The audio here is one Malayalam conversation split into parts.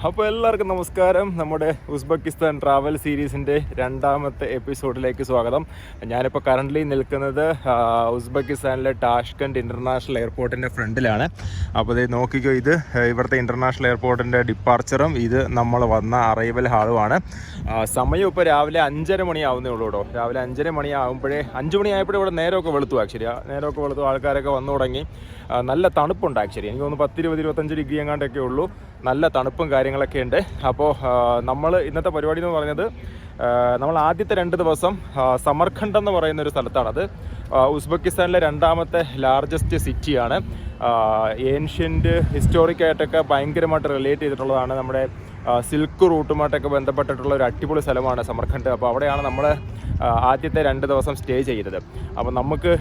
അപ്പോൾ എല്ലാവർക്കും നമസ്കാരം. നമ്മുടെ ഉസ്ബെക്കിസ്ഥാൻ ട്രാവൽ സീരീസിൻ്റെ രണ്ടാമത്തെ എപ്പിസോഡിലേക്ക് സ്വാഗതം. ഞാനിപ്പോൾ കറൻ്റ്ലി നിൽക്കുന്നത് ഉസ്ബെക്കിസ്ഥാനിലെ ടാഷ്കൻഡ് ഇൻ്റർനാഷണൽ എയർപോർട്ടിൻ്റെ ഫ്രണ്ടിലാണ്. അപ്പോൾ ഇത് നോക്കിക്കോ, ഇത് ഇവിടുത്തെ ഇൻ്റർനാഷണൽ എയർപോർട്ടിൻ്റെ ഡിപ്പാർച്ചറും ഇത് നമ്മൾ വന്ന അറൈവൽ ഹാളുമാണ്. സമയം ഇപ്പോൾ രാവിലെ 5:30 മണിയാവുന്നേ ഉള്ളൂ കേട്ടോ. രാവിലെ 5:30 മണിയാകുമ്പോഴേ 5 മണിയായപ്പോഴേ ഇവിടെ നേരമൊക്കെ വെളുത്തു. നേരമൊക്കെ വെളുത്തു, ആൾക്കാരൊക്കെ വന്നു തുടങ്ങി. നല്ല തണുപ്പുണ്ട്. എനിക്ക് തോന്നുന്നു 10-20-25 ഡിഗ്രി എങ്ങാണ്ടൊക്കെ ഉള്ളൂ. നല്ല തണുപ്പും കാര്യങ്ങളൊക്കെ ഉണ്ട്. അപ്പോൾ നമ്മൾ ഇന്നത്തെ പരിപാടി എന്ന് പറയുന്നത്, നമ്മൾ ആദ്യത്തെ 2 ദിവസം സമർഖണ്ഡ് എന്ന് പറയുന്ന ഒരു സ്ഥലത്താണത്. ഉസ്ബെക്കിസ്ഥാനിലെ രണ്ടാമത്തെ ലാർജസ്റ്റ് സിറ്റിയാണ്. ഏൻഷ്യൻ്റ് ഹിസ്റ്റോറിക്കായിട്ടൊക്കെ ഭയങ്കരമായിട്ട് റിലേറ്റ് ചെയ്തിട്ടുള്ളതാണ്. നമ്മുടെ സിൽക്ക് റൂട്ടുമായിട്ടൊക്കെ ബന്ധപ്പെട്ടിട്ടുള്ള ഒരു അടിപൊളി സ്ഥലമാണ് സമർഖണ്ഡ്. അപ്പോൾ അവിടെയാണ് നമ്മൾ ആദ്യത്തെ 2 ദിവസം സ്റ്റേ ചെയ്തത്. അപ്പോൾ നമുക്ക്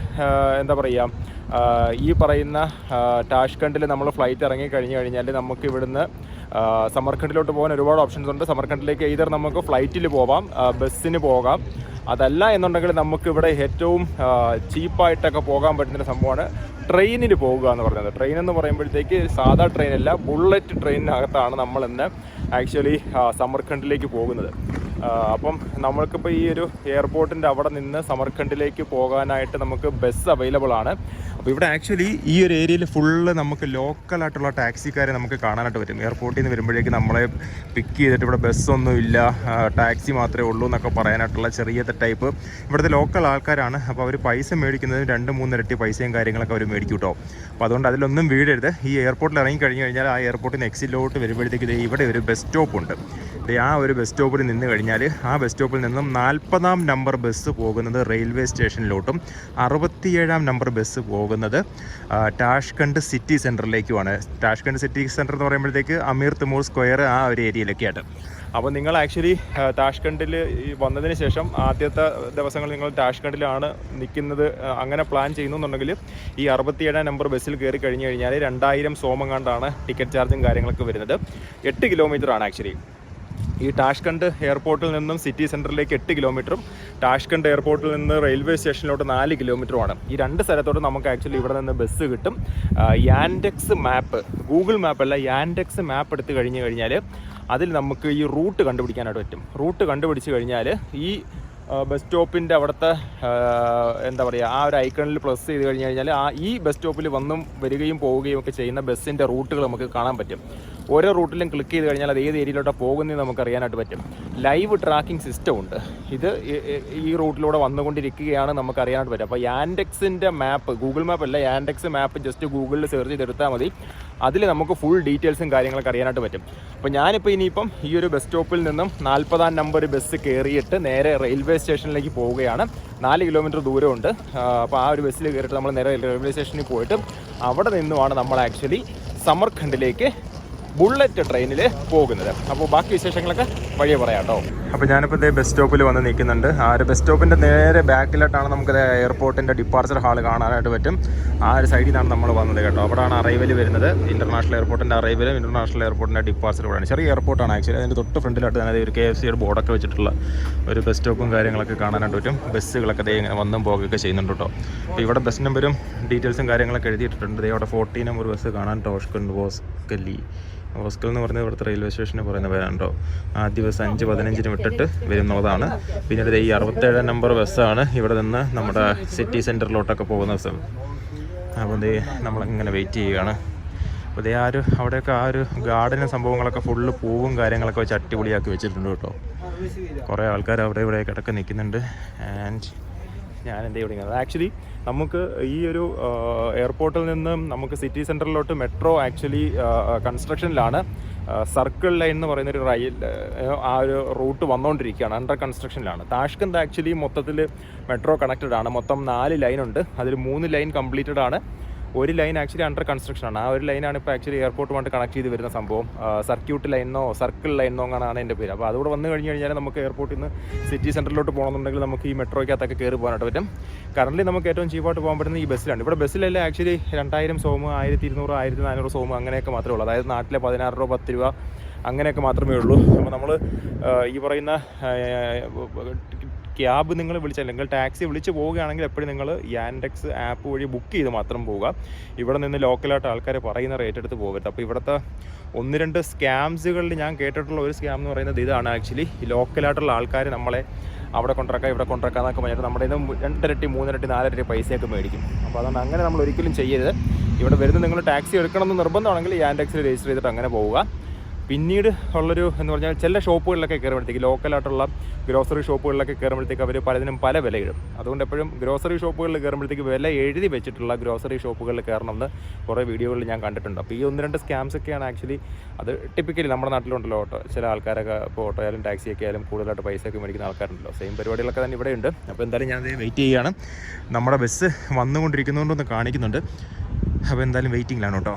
എന്താ പറയുക, ഈ പറയുന്ന ടാഷ്കണ്ടിൽ നമ്മൾ ഫ്ലൈറ്റ് ഇറങ്ങി കഴിഞ്ഞ് കഴിഞ്ഞാൽ നമുക്ക് ഇവിടുന്ന് സമർഖണ്ഡിലോട്ട് പോകാൻ ഒരുപാട് ഓപ്ഷൻസ് ഉണ്ട്. സമർഖണ്ഡിലേക്ക് either നമുക്ക് ഫ്ലൈറ്റിൽ പോവാം, ബസ്സിന് പോകാം. അതല്ല എന്നുണ്ടെങ്കിൽ നമുക്കിവിടെ ഏറ്റവും ചീപ്പായിട്ടൊക്കെ പോകാൻ പറ്റുന്ന സംഭവമാണ് ട്രെയിനിന് പോകുക എന്ന് പറയുന്നത്. ട്രെയിൻ എന്ന് പറയുമ്പോഴത്തേക്ക് സാധാ ട്രെയിനല്ല, ബുള്ളറ്റ് ട്രെയിനിനകത്താണ് നമ്മളിന്ന് ആക്ച്വലി സമർഖണ്ഡിലേക്ക് പോകുന്നത്. അപ്പം നമ്മൾക്കിപ്പോൾ ഈ ഒരു എയർപോർട്ടിൻ്റെ അവിടെ നിന്ന് സമർഖണ്ഡിലേക്ക് പോകാനായിട്ട് നമുക്ക് ബസ് അവൈലബിൾ ആണ്. അപ്പോൾ ഇവിടെ ആക്ച്വലി ഈ ഒരു ഏരിയയിൽ ഫുള്ള് നമുക്ക് ലോക്കലായിട്ടുള്ള ടാക്സിക്കാരെ നമുക്ക് കാണാനായിട്ട് പറ്റും. എയർപോർട്ടിൽ നിന്ന് വരുമ്പോഴേക്ക് നമ്മളെ പിക്ക് ചെയ്തിട്ട് ഇവിടെ ബസ്സൊന്നും ഇല്ല, ടാക്സി മാത്രമേ ഉള്ളൂ എന്നൊക്കെ പറയാനായിട്ടുള്ള ചെറിയ ടൈപ്പ് ഇവിടുത്തെ ലോക്കൽ ആൾക്കാരാണ്. അപ്പോൾ അവർ പൈസ മേടിക്കുന്നത് 2-3 ഇരട്ടി പൈസയും കാര്യങ്ങളൊക്കെ അവർ മേടിക്കും കേട്ടോ. അപ്പോൾ അതുകൊണ്ട് അതിലൊന്നും വീഴരുത്. ഈ എയർപോർട്ടിൽ ഇറങ്ങി കഴിഞ്ഞ് കഴിഞ്ഞാൽ ആ എയർപോർട്ടിൽ നിന്ന് എക്സിലോട്ട് വരുമ്പോഴത്തേക്ക് ഇവിടെ ഒരു ബസ് സ്റ്റോപ്പ് ഉണ്ട്. ആ ഒരു ബസ് സ്റ്റോപ്പിൽ നിന്ന് കഴിഞ്ഞാൽ ആ ബസ് സ്റ്റോപ്പിൽ നിന്നും 40-ാം നമ്പർ ബസ് പോകുന്നത് റെയിൽവേ സ്റ്റേഷനിലോട്ടും 67-ാം നമ്പർ ബസ് പോകുന്നത് ടാഷ്കണ്ട് സിറ്റി സെൻറ്ററിലേക്കുമാണ്. ടാഷ്കണ്ട് സിറ്റി സെൻറ്റർ എന്ന് പറയുമ്പോഴത്തേക്ക് അമീർ തിമൂർ സ്ക്വയർ ആ ഒരു ഏരിയയിലൊക്കെയായിട്ട്. അപ്പോൾ നിങ്ങൾ ആക്ച്വലി ടാഷ്കണ്ടിൽ വന്നതിന് ശേഷം ആദ്യത്തെ ദിവസങ്ങൾ നിങ്ങൾ ടാഷ്കണ്ടിലാണ് നിൽക്കുന്നത്, അങ്ങനെ പ്ലാൻ ചെയ്യുന്നുണ്ടെങ്കിൽ ഈ 67-ാം നമ്പർ ബസ്സിൽ കയറി കഴിഞ്ഞ് കഴിഞ്ഞാൽ 2000 സോമങ്ങാണ്ടാണ് ടിക്കറ്റ് ചാർജും കാര്യങ്ങളൊക്കെ വരുന്നത്. 8 കിലോമീറ്ററാണ് ആക്ച്വലി. ഈ ടാഷ്കണ്ട് എയർപോർട്ടിൽ നിന്നും സിറ്റി സെൻറ്ററിലേക്ക് 8 കിലോമീറ്ററും ടാഷ്കണ്ട് എയർപോർട്ടിൽ നിന്ന് റെയിൽവേ സ്റ്റേഷനിലോട്ട് 4 കിലോമീറ്ററുമാണ്. ഈ 2 സ്ഥലത്തോട്ട് നമുക്ക് ആക്ച്വലി ഇവിടെ നിന്ന് ബസ് കിട്ടും. യാൻഡെക്സ് മാപ്പ്, ഗൂഗിൾ മാപ്പല്ല, യാൻഡെക്സ് മാപ്പ് എടുത്ത് കഴിഞ്ഞ് കഴിഞ്ഞാൽ അതിൽ നമുക്ക് ഈ റൂട്ട് കണ്ടുപിടിക്കാനായിട്ട് പറ്റും. റൂട്ട് കണ്ടുപിടിച്ച് കഴിഞ്ഞാൽ ഈ ബസ് സ്റ്റോപ്പിൻ്റെ അവിടുത്തെ എന്താ പറയുക, ആ ഒരു ഐക്കണിൽ പ്രസ് ചെയ്ത് കഴിഞ്ഞ് കഴിഞ്ഞാൽ ഈ ബസ് സ്റ്റോപ്പിൽ വന്നും വരികയും പോവുകയും ഒക്കെ ചെയ്യുന്ന ബസ്സിൻ്റെ റൂട്ടുകൾ നമുക്ക് കാണാൻ പറ്റും. ഓരോ റൂട്ടിലും ക്ലിക്ക് ചെയ്ത് കഴിഞ്ഞാൽ അത് ഏത് ഏരിയയിലോട്ടാണ് പോകുന്നത് നമുക്ക് അറിയാനായിട്ട് പറ്റും. ലൈവ് ട്രാക്കിംഗ് സിസ്റ്റം ഉണ്ട്. ഇത് ഈ റൂട്ടിലൂടെ വന്നുകൊണ്ടിരിക്കുകയാണ് നമുക്ക് അറിയാനായിട്ട് പറ്റും. അപ്പോൾ യാൻഡെക്സിൻ്റെ മാപ്പ്, ഗൂഗിൾ മാപ്പ് അല്ല, യാൻഡെക്സ് മാപ്പ് ജസ്റ്റ് ഗൂഗിളിൽ സെർച്ച് ചെയ്തെടുത്താൽ മതി. അതിൽ നമുക്ക് ഫുൾ ഡീറ്റെയിൽസും കാര്യങ്ങളൊക്കെ അറിയാനായിട്ട് പറ്റും. അപ്പോൾ ഞാനിപ്പോൾ ഇനിയിപ്പം ഈ ഒരു ബസ് സ്റ്റോപ്പിൽ നിന്നും 40-ാം നമ്പർ ബസ് കയറിയിട്ട് നേരെ റെയിൽവേ സ്റ്റേഷനിലേക്ക് പോവുകയാണ്. 4 കിലോമീറ്റർ ദൂരമുണ്ട്. അപ്പോൾ ആ ഒരു ബസ്സിൽ കയറിയിട്ട് നമ്മൾ നേരെ റെയിൽവേ സ്റ്റേഷനിൽ പോയിട്ട് അവിടെ നിന്നുമാണ് നമ്മൾ ആക്ച്വലി സമർഖണ്ഡിലേക്ക് ബുള്ളറ്റ് ട്രെയിനിൽ പോകുന്നത്. അപ്പോൾ ബാക്കി വിശേഷങ്ങളൊക്കെ വഴിയെ പറയാം കേട്ടോ. അപ്പോൾ ഞാനിപ്പോൾ ഇതേ ബസ് സ്റ്റോപ്പിൽ വന്ന് നിൽക്കുന്നുണ്ട്. ആ ഒരു ബസ് സ്റ്റോപ്പിൻ്റെ നേരെ ബാക്കിലായിട്ടാണ് നമുക്കിത് എയർപോർട്ടിൻ്റെ ഡിപ്പാർച്ചർ ഹാൾ കാണാനായിട്ട് പറ്റും. ആ ഒരു സൈഡിൽ നിന്നാണ് നമ്മൾ വന്നത് കേട്ടോ. അവിടെയാണ് അറൈവൽ വരുന്നത്. ഇൻ്റർനാഷണൽ എയർപോർട്ടിൻ്റെ അറൈവലും ഇൻ്റർനാഷണൽ എയർപോർട്ടിൻ്റെ ഡിപ്പാർച്ചർ ഇവിടെയാണ്. ചെറിയ എയർപോർട്ടാണ് ആക്ച്വലി. അതിൻ്റെ തൊട്ട് ഫ്രണ്ടിലായിട്ട് തന്നെ ഒരു KFCയുടെ ബോർഡൊക്കെ വെച്ചിട്ടുള്ള ഒരു ബസ് സ്റ്റോപ്പും കാര്യങ്ങളൊക്കെ കാണാനായിട്ട് പറ്റും. ബസ്സുകളൊക്കെ ഇങ്ങനെ വന്നും പോകുകയൊക്കെ ചെയ്യുന്നുണ്ട് കേട്ടോ. അപ്പോൾ ഇവിടെ ബസ് നമ്പരും ഡീറ്റെയിൽസും കാര്യങ്ങളൊക്കെ എഴുതിയിട്ടുണ്ട്. ഇവിടെ 14 നമ്പർ ബസ് കാണാൻ. ടോഷ്കണ്ട് വോസ്കലി ഹോസ്കൽ എന്ന് പറയുന്നത് ഇവിടുത്തെ റെയിൽവേ സ്റ്റേഷന് പറയുന്ന പേരാണോ. ആദ്യ ബസ് 5:15 വിട്ടിട്ട് വരുന്നതാണ്. പിന്നീട് ഈ 67 നമ്പർ ബസ്സാണ് ഇവിടെ നിന്ന് നമ്മുടെ സിറ്റി സെൻറ്ററിലോട്ടൊക്കെ പോകുന്ന ബസ്. അപ്പോൾ നമ്മളിങ്ങനെ വെയിറ്റ് ചെയ്യുകയാണ്. അപ്പോൾ അവിടെയൊക്കെ ആ ഒരു ഗാർഡനും സംഭവങ്ങളൊക്കെ ഫുള്ള് പൂവും കാര്യങ്ങളൊക്കെ വെച്ച് അടിപൊളിയാക്കി വെച്ചിട്ടുണ്ട് കേട്ടോ. കുറേ ആൾക്കാർ അവിടെ ഇവിടെയൊക്കെ നിൽക്കുന്നുണ്ട്. ആൻഡ് ഞാൻ എൻ്റെ ഇവിടെ ആക്ച്വലി നമുക്ക് ഈ ഒരു എയർപോർട്ടിൽ നിന്ന് നമുക്ക് സിറ്റി സെൻറ്ററിലോട്ട് മെട്രോ ആക്ച്വലി കൺസ്ട്രക്ഷനിലാണ്. സർക്കിൾ ലൈൻ എന്ന് പറയുന്നൊരു ആ ഒരു റൂട്ട് വന്നുകൊണ്ടിരിക്കുകയാണ്, അണ്ടർ കൺസ്ട്രക്ഷനിലാണ്. താഷ്കണ്ട് ആക്ച്വലി മൊത്തത്തിൽ മെട്രോ കണക്റ്റഡ് ആണ്. മൊത്തം 4 ലൈനുണ്ട്. അതിൽ 3 ലൈൻ കംപ്ലീറ്റഡ് ആണ്. ഒരു ലൈൻ ആക്ച്വലി അണ്ടർ കൺസ്ട്രക്ഷനാണ്. ആ ഒരു ലൈനാണ് ഇപ്പോൾ ആക്ച്വലി എയർപോർട്ടുമായിട്ട് കണക്ട് ചെയ്ത് വരുന്ന സംഭവം. സർക്യൂട്ട് ലൈനോ സർക്കിൾ ലൈനോ എന്നാണ് എൻ്റെ പേര്. അപ്പോൾ അതുകൂടെ വന്നു കഴിഞ്ഞ് കഴിഞ്ഞാൽ നമുക്ക് എയർപോർട്ടിൽ നിന്ന് സിറ്റി സെൻറ്ററിലോട്ട് പോകണമെന്നുണ്ടെങ്കിൽ നമുക്ക് ഈ മെട്രോയ്ക്കകത്തൊക്കെ കയറി പോകാനായിട്ട് പറ്റും. കറൻ്റ് നമുക്ക് ഏറ്റവും ചീപ്പായിട്ട് പോകാൻ പറ്റുന്നത് ഈ ബസ്സിലാണ്. ഇവിടെ ബസ്സിലെല്ലാം ആക്ച്വലി 2000 സോമ്, 1200, 1400 സോമ് അങ്ങനെയൊക്കെ മാത്രമേ ഉള്ളൂ. അതായത് നാട്ടിലെ 16 രൂപ, 10 രൂപ അങ്ങനെയൊക്കെ മാത്രമേ ഉള്ളൂ. അപ്പോൾ നമ്മൾ ഈ പറയുന്ന ക്യാബ് നിങ്ങൾ വിളിച്ചാൽ അല്ലെങ്കിൽ ടാക്സി വിളിച്ച് പോവുകയാണെങ്കിൽ എപ്പോഴും നിങ്ങൾ യാൻഡെക്സ് ആപ്പ് വഴി ബുക്ക് ചെയ്ത് മാത്രം പോവുക. ഇവിടെ നിന്ന് ലോക്കലായിട്ട് ആൾക്കാർ പറയുന്ന റേറ്റ് എടുത്ത് പോകരുത്. അപ്പോൾ ഇവിടുത്തെ 1-2 സ്കാംസുകളിൽ ഞാൻ കേട്ടിട്ടുള്ള ഒരു സ്കാം എന്ന് പറയുന്നത് ഇതാണ്. ആക്ച്വലി ലോക്കലായിട്ടുള്ള ആൾക്കാർ നമ്മളെ അവിടെ കൊണ്ടിറക്കാം ഇവിടെ കൊണ്ടിറക്കാം എന്നൊക്കെ പറഞ്ഞിട്ട് നമ്മുടെ നിന്ന് 2 ഇരട്ടി 3 ഇരട്ടി 4 ഇരട്ടി പൈസയൊക്കെ മേടിക്കും. അപ്പോൾ അതുകൊണ്ട് അങ്ങനെ നമ്മൾ ഒരിക്കലും ചെയ്യരുത്. ഇവിടെ വരുന്ന നിങ്ങൾ ടാക്സി എടുക്കണമെന്ന് നിർബന്ധമാണെങ്കിൽ യാൻഡെക്സിൽ രജിസ്റ്റർ ചെയ്തിട്ട് അങ്ങനെ പോവുക. പിന്നീട് ഉള്ളൊരു എന്ന് പറഞ്ഞാൽ ചില ഷോപ്പുകളിലൊക്കെ കയറുമ്പോഴത്തേക്ക് ലോക്കലായിട്ടുള്ള ഗ്രോസറി ഷോപ്പുകളിലൊക്കെ കയറുമ്പോഴത്തേക്ക് അവർ പലതിനും പല വിലയിടും. അതുകൊണ്ട് എപ്പോഴും ഗ്രോസറി ഷോപ്പുകളിൽ കയറുമ്പോഴത്തേക്ക് വില എഴുതി വെച്ചിട്ടുള്ള ഗ്രോസറി ഷോപ്പുകളിൽ കയറണമെന്ന് കുറേ വീഡിയോകളിൽ ഞാൻ കണ്ടിട്ടുണ്ട്. അപ്പോൾ ഈ 1-2 സ്കാംസൊക്കെയാണ് ആക്ച്വലി അത് ടിപ്പിക്കലി നമ്മുടെ നാട്ടിലുണ്ടല്ലോ. ചില ആൾക്കാരൊക്കെ ഇപ്പോൾ ഓട്ടോ ആയാലും ടാക്സി ഒക്കെ ആയാലും കൂടുതലായിട്ട് പൈസയൊക്കെ മേടിക്കുന്ന ആൾക്കാരുണ്ടല്ലോ. സെയിം പരിപാടികളൊക്കെ തന്നെ ഇവിടെ ഉണ്ട്. അപ്പോൾ എന്തായാലും ഞാനത് വെയിറ്റ് ചെയ്യുകയാണ്. നമ്മുടെ ബസ് വന്നുകൊണ്ടിരിക്കുന്നതുകൊണ്ടൊന്ന് കാണിക്കുന്നുണ്ട്. അപ്പോൾ എന്തായാലും വെയിറ്റിങ്ങിലാണ് കേട്ടോ.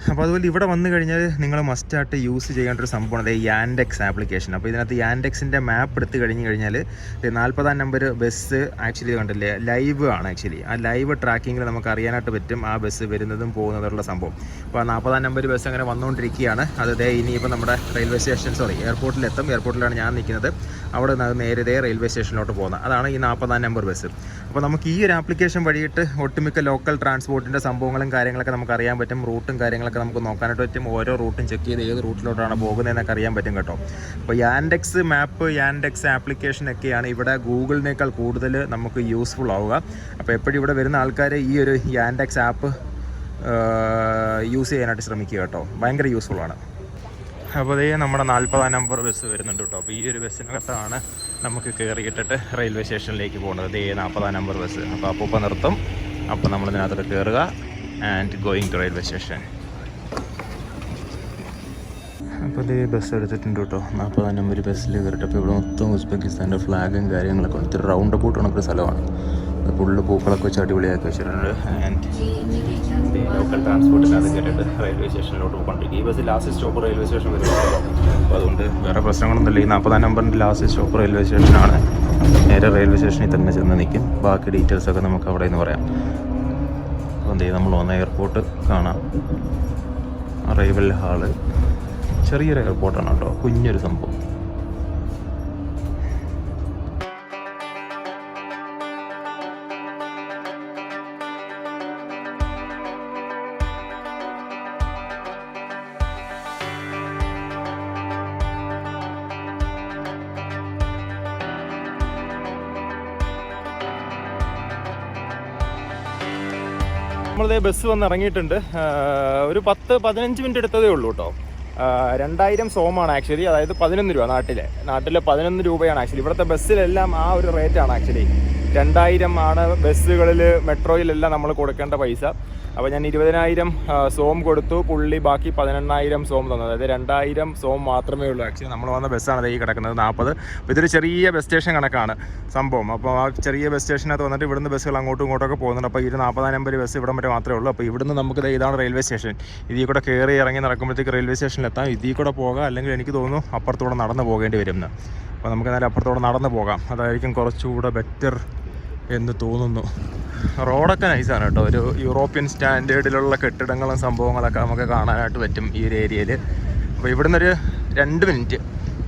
അപ്പോൾ അതുപോലെ ഇവിടെ വന്നു കഴിഞ്ഞാൽ നിങ്ങൾ മസ്റ്റായിട്ട് യൂസ് ചെയ്യേണ്ട ഒരു സംഭവമാണ് അതായത് യാൻഡെക്സ് ആപ്ലിക്കേഷൻ. അപ്പോൾ ഇതിനകത്ത് യാൻഡെക്സിൻ്റെ മാപ്പ് എടുത്ത് കഴിഞ്ഞ് കഴിഞ്ഞാൽ 40-ാം നമ്പർ ബസ് ആക്ച്വലി കണ്ടില്ലേ ലൈവ് ആണ്. ആക്ച്വലി ആ ലൈവ് ട്രാക്കിങ്ങിൽ നമുക്ക് അറിയാനായിട്ട് പറ്റും ആ ബസ് വരുന്നതും പോകുന്നതുള്ള സംഭവം. അപ്പോൾ 40-ാം നമ്പർ ബസ് അങ്ങനെ വന്നുകൊണ്ടിരിക്കുകയാണ്. അത് ഇനിയിപ്പോൾ നമ്മുടെ റെയിൽവേ സ്റ്റേഷൻ എയർപോർട്ടിലെത്തും. എയർപോർട്ടിലാണ് ഞാൻ നിൽക്കുന്നത്. അവിടെ നിന്ന് നേരെ റെയിൽവേ സ്റ്റേഷനിലോട്ട് പോകുന്നത്. അതാണ് ഈ 40-ാം നമ്പർ ബസ്. അപ്പോൾ നമുക്ക് ഈ ഒരു ആപ്ലിക്കേഷൻ വഴിയിട്ട് ഒട്ടുമിക്ക ലോക്കൽ ട്രാൻസ്പോർട്ടിൻ്റെ സംഭവങ്ങളും കാര്യങ്ങളൊക്കെ നമുക്ക് അറിയാൻ പറ്റും. റൂട്ടും കാര്യങ്ങളൊക്കെ നമുക്ക് നോക്കാനായിട്ട് പറ്റും. ഓരോ റൂട്ടും ചെക്ക് ചെയ്ത് ഏത് റൂട്ടിലോട്ടാണ് പോകുന്നതെന്നൊക്കെ അറിയാൻ പറ്റും കേട്ടോ. അപ്പോൾ യാൻഡെക്സ് മാപ്പ് യാൻഡെക്സ് ആപ്ലിക്കേഷനൊക്കെയാണ് ഇവിടെ ഗൂഗിളിനേക്കാൾ കൂടുതൽ നമുക്ക് യൂസ്ഫുൾ ആവുക. അപ്പോൾ എപ്പോഴും ഇവിടെ വരുന്ന ആൾക്കാർ ഈ ഒരു യാൻഡെക്സ് ആപ്പ് യൂസ് ചെയ്യാനായിട്ട് ശ്രമിക്കുക കേട്ടോ. ഭയങ്കര യൂസ്ഫുൾ ആണ്. അപ്പോൾ അതേ നമ്മുടെ 40-ാം നമ്പർ ബസ് വരുന്നുണ്ട് കേട്ടോ. അപ്പോൾ ഈ ഒരു ബസ്സിനകത്താണ് നമുക്ക് കയറിയിട്ടിട്ട് റെയിൽവേ സ്റ്റേഷനിലേക്ക് പോകുന്നത്. അതേ 40-ാം നമ്പർ ബസ്. അപ്പോൾ നിർത്തും. അപ്പോൾ നമ്മൾ ഇതിനകത്തോട്ട് കയറുക and going to railway station. അപ്പോൾ അതേ ബസ് എടുത്തിട്ടുണ്ട് കേട്ടോ. 40-ാം നമ്പർ ബസ്സിൽ കയറിയിട്ട് അപ്പോൾ ഇവിടെ മൊത്തം ഉസ്ബെക്കിസ്ഥാൻ്റെ ഫ്ലാഗും കാര്യങ്ങളൊക്കെ ഉണ്ട്. ഇത്തിരി റൗണ്ട് അബൌട്ട് കണക്കൊരു സ്ഥലമാണ്. ഫുള്ള് പൂക്കളൊക്കെ വെച്ച് അടിപൊളിയാക്കി വെച്ചിട്ടുണ്ട്. ആൻഡ് ലോക്കൽ ട്രാൻസ്പോർട്ടിനകത്ത് കയറിയിട്ട് റെയിൽവേ സ്റ്റേഷനിലോട്ട് പോയിക്കൊണ്ടിരിക്കും. ഈ bus last stop railway station വരുന്നുണ്ടല്ലോ. അപ്പോൾ അതുകൊണ്ട് വേറെ പ്രശ്നങ്ങളൊന്നുമില്ല. ഈ 40-ാം നമ്പറിൻ്റെ ലാസ്റ്റ് സ്റ്റോപ്പ് റെയിൽവേ സ്റ്റേഷനാണ്. നേരെ റെയിൽവേ സ്റ്റേഷനിൽ തന്നെ ചെന്ന് നിൽക്കും. ബാക്കി ഡീറ്റെയിൽസൊക്കെ നമുക്ക് അവിടെ നിന്ന് പറയാം. അപ്പോൾ എന്ത് ചെയ്യും, നമ്മൾ വന്ന എയർപോർട്ട് കാണാം. അറൈവൽ ഹാള് ചെറിയൊരു എയർപോർട്ടാണ് കേട്ടോ. കുഞ്ഞൊരു സംഭവം. നമ്മളിതേ ബസ് വന്ന് ഇറങ്ങിയിട്ടുണ്ട്. ഒരു 10-15 മിനിറ്റ് എടുത്തതേ ഉള്ളൂ കേട്ടോ. 2000 സോമാണ് ആക്ച്വലി. അതായത് 11 രൂപ. നാട്ടിലെ 11 രൂപയാണ് ആക്ച്വലി. ഇവിടുത്തെ ബസ്സിലെല്ലാം ആ ഒരു റേറ്റാണ് ആക്ച്വലി. 2000 ആണ് ബസ്സുകളിൽ മെട്രോയിലെല്ലാം നമ്മൾ കൊടുക്കേണ്ട പൈസ. അപ്പോൾ ഞാൻ 20,000 സോം കൊടുത്തു. പുള്ളി ബാക്കി 18,000 സോം തന്നു. അതായത് 2000 സോം മാത്രമേ ഉള്ളൂ. ആക്ച്വലി നമ്മൾ വന്ന ബസ്സാണ് ഈ കിടക്കുന്നത് 40. അപ്പോൾ ഇതൊരു ചെറിയ ബസ് സ്റ്റേഷൻ കണക്കാണ് സംഭവം. അപ്പോൾ ആ ചെറിയ ബസ് സ്റ്റേഷനകത്ത് വന്നിട്ട് ഇവിടുന്ന് ബസ്സുകൾ അങ്ങോട്ടും ഇങ്ങോട്ടൊക്കെ പോകുന്നുണ്ട്. അപ്പോൾ ഈ 40-ാം നമ്പർ ബസ് ഇവിടം വരെ മാത്രമേ ഉള്ളൂ. അപ്പോൾ ഇവിടുന്ന് നമുക്ക് ഇതാണ് റെയിൽവേ സ്റ്റേഷൻ. ഇതിൽ കൂടെ കയറി ഇറങ്ങി നടക്കുമ്പോഴത്തേക്ക് റെയിൽവേ സ്റ്റേഷനിലെത്താം. ഇതിൽ കൂടെ പോകാം, അല്ലെങ്കിൽ എനിക്ക് തോന്നുന്നു അപ്പുറത്തൂടെ നടന്ന് പോകേണ്ടി വരും എന്ന്. അപ്പോൾ നമുക്ക് എന്നാലും അപ്പുറത്തൂടെ നടന്ന് പോകാം. അതായിരിക്കും കുറച്ചുകൂടെ ബെറ്റർ എന്ന് തോന്നുന്നു. റോഡൊക്കെ നൈസാണ് കേട്ടോ. ഒരു യൂറോപ്യൻ സ്റ്റാൻഡേർഡിലുള്ള കെട്ടിടങ്ങളും സംഭവങ്ങളൊക്കെ നമുക്ക് കാണാനായിട്ട് പറ്റും ഈ ഒരു ഏരിയയിൽ. അപ്പോൾ ഇവിടുന്ന് ഒരു 2 മിനിറ്റ്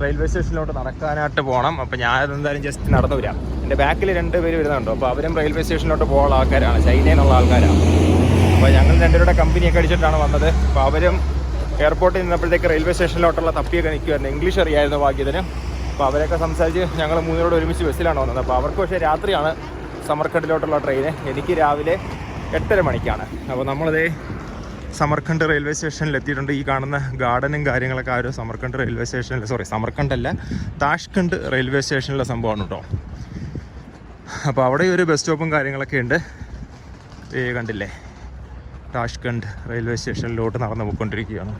റെയിൽവേ സ്റ്റേഷനിലോട്ട് നടക്കാനായിട്ട് പോകണം. അപ്പോൾ ഞാനതെന്തായാലും ജസ്റ്റ് നടന്നു വരാം. എൻ്റെ ബാക്കിൽ 2 പേര് വരുന്നുണ്ടോ. അപ്പോൾ അവരും റെയിൽവേ സ്റ്റേഷനിലോട്ട് പോകുന്ന ആൾക്കാരാണ്, ചൈനയിൽ നിന്നുള്ള ആൾക്കാരാണ്. അപ്പോൾ ഞങ്ങൾ 2 പേരുടെ കമ്പനിയൊക്കെ അടിച്ചിട്ടാണ് വന്നത്. അപ്പോൾ അവരും എയർപോർട്ടിൽ നിന്നപ്പോഴത്തേക്ക് റെയിൽവേ സ്റ്റേഷനിലോട്ടുള്ള തപ്പിയൊക്കെ നിൽക്കുമായിരുന്നു. ഇംഗ്ലീഷ് അറിയായിരുന്നു ഭാഗ്യത്തിന്. അപ്പോൾ അവരൊക്കെ സംസാരിച്ച് ഞങ്ങൾ 3 പേരോട് ഒരുമിച്ച് ബസ്സിലാണ് വന്നത്. അപ്പോൾ അവർക്ക് പക്ഷേ രാത്രിയാണ് സമർഖണ്ഡിലോട്ടുള്ള ട്രെയിന്. എനിക്ക് രാവിലെ 8:30 മണിക്കാണ്. അപ്പോൾ നമ്മളിതേ സമർഖണ്ഡ് റെയിൽവേ സ്റ്റേഷനിൽ എത്തിയിട്ടുണ്ട്. ഈ കാണുന്ന ഗാർഡനും കാര്യങ്ങളൊക്കെ ആ ഒരു സമർഖണ്ഡ് റെയിൽവേ സ്റ്റേഷനിൽ, സമർഖണ്ഡല്ല, താഷ്കണ്ട് റെയിൽവേ സ്റ്റേഷനിലെ സംഭവമാണ് കേട്ടോ. അപ്പോൾ അവിടെ ഒരു ബസ് സ്റ്റോപ്പും കാര്യങ്ങളൊക്കെ ഉണ്ട്. കണ്ടില്ലേ, താഷ്കണ്ട് റെയിൽവേ സ്റ്റേഷനിലോട്ട് നടന്നു പോയിക്കൊണ്ടിരിക്കുകയാണ്.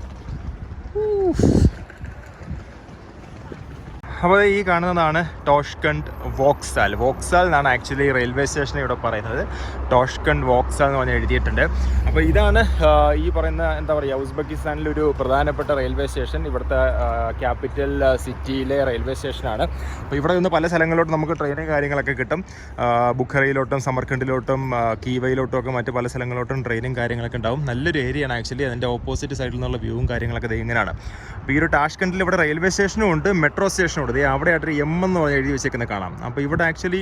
അപ്പോൾ ഈ കാണുന്നതാണ് ടോഷ്കണ്ട് വോക്സാൽ. വോക്സാൽ എന്നാണ് ആക്ച്വലി റെയിൽവേ സ്റ്റേഷൻ ഇവിടെ പറയുന്നത്. ടോഷ്കണ്ട് വോക്സാൽ എന്ന് പറഞ്ഞ് എഴുതിയിട്ടുണ്ട്. അപ്പോൾ ഇതാണ് ഈ പറയുന്ന എന്താ പറയുക, ഉസ്ബെക്കിസ്ഥാനിലൊരു പ്രധാനപ്പെട്ട റെയിൽവേ സ്റ്റേഷൻ. ഇവിടുത്തെ ക്യാപിറ്റൽ സിറ്റിയിലെ റെയിൽവേ സ്റ്റേഷനാണ്. അപ്പോൾ ഇവിടെ നിന്ന് പല സ്ഥലങ്ങളിലോട്ടും നമുക്ക് ട്രെയിനും കാര്യങ്ങളൊക്കെ കിട്ടും. ബുഖറയിലോട്ടും സമർഖണ്ഡിലോട്ടും കീവയിലോട്ടും ഒക്കെ മറ്റ് പല സ്ഥലങ്ങളിലോട്ടും ട്രെയിനും കാര്യങ്ങളൊക്കെ ഉണ്ടാവും. നല്ലൊരു ഏരിയയാണ് ആക്ച്വലി. അതിൻ്റെ ഓപ്പോസിറ്റ് സൈഡിൽ നിന്നുള്ള വ്യൂവും കാര്യങ്ങളൊക്കെ ഇങ്ങനെയാണ്. അപ്പോൾ ഈ ഒരു ടാഷ്കണ്ടിൽ ഇവിടെ റെയിൽവേ സ്റ്റേഷനും ഉണ്ട്, മെട്രോ സ്റ്റേഷനും ഉണ്ട്. ഉണ്ട്. അവിടെയായിട്ടൊരു എം എന്ന് പറഞ്ഞ് എഴുതി വെച്ചേക്കുന്നത് കാണാം. അപ്പോൾ ഇവിടെ ആക്ച്വലി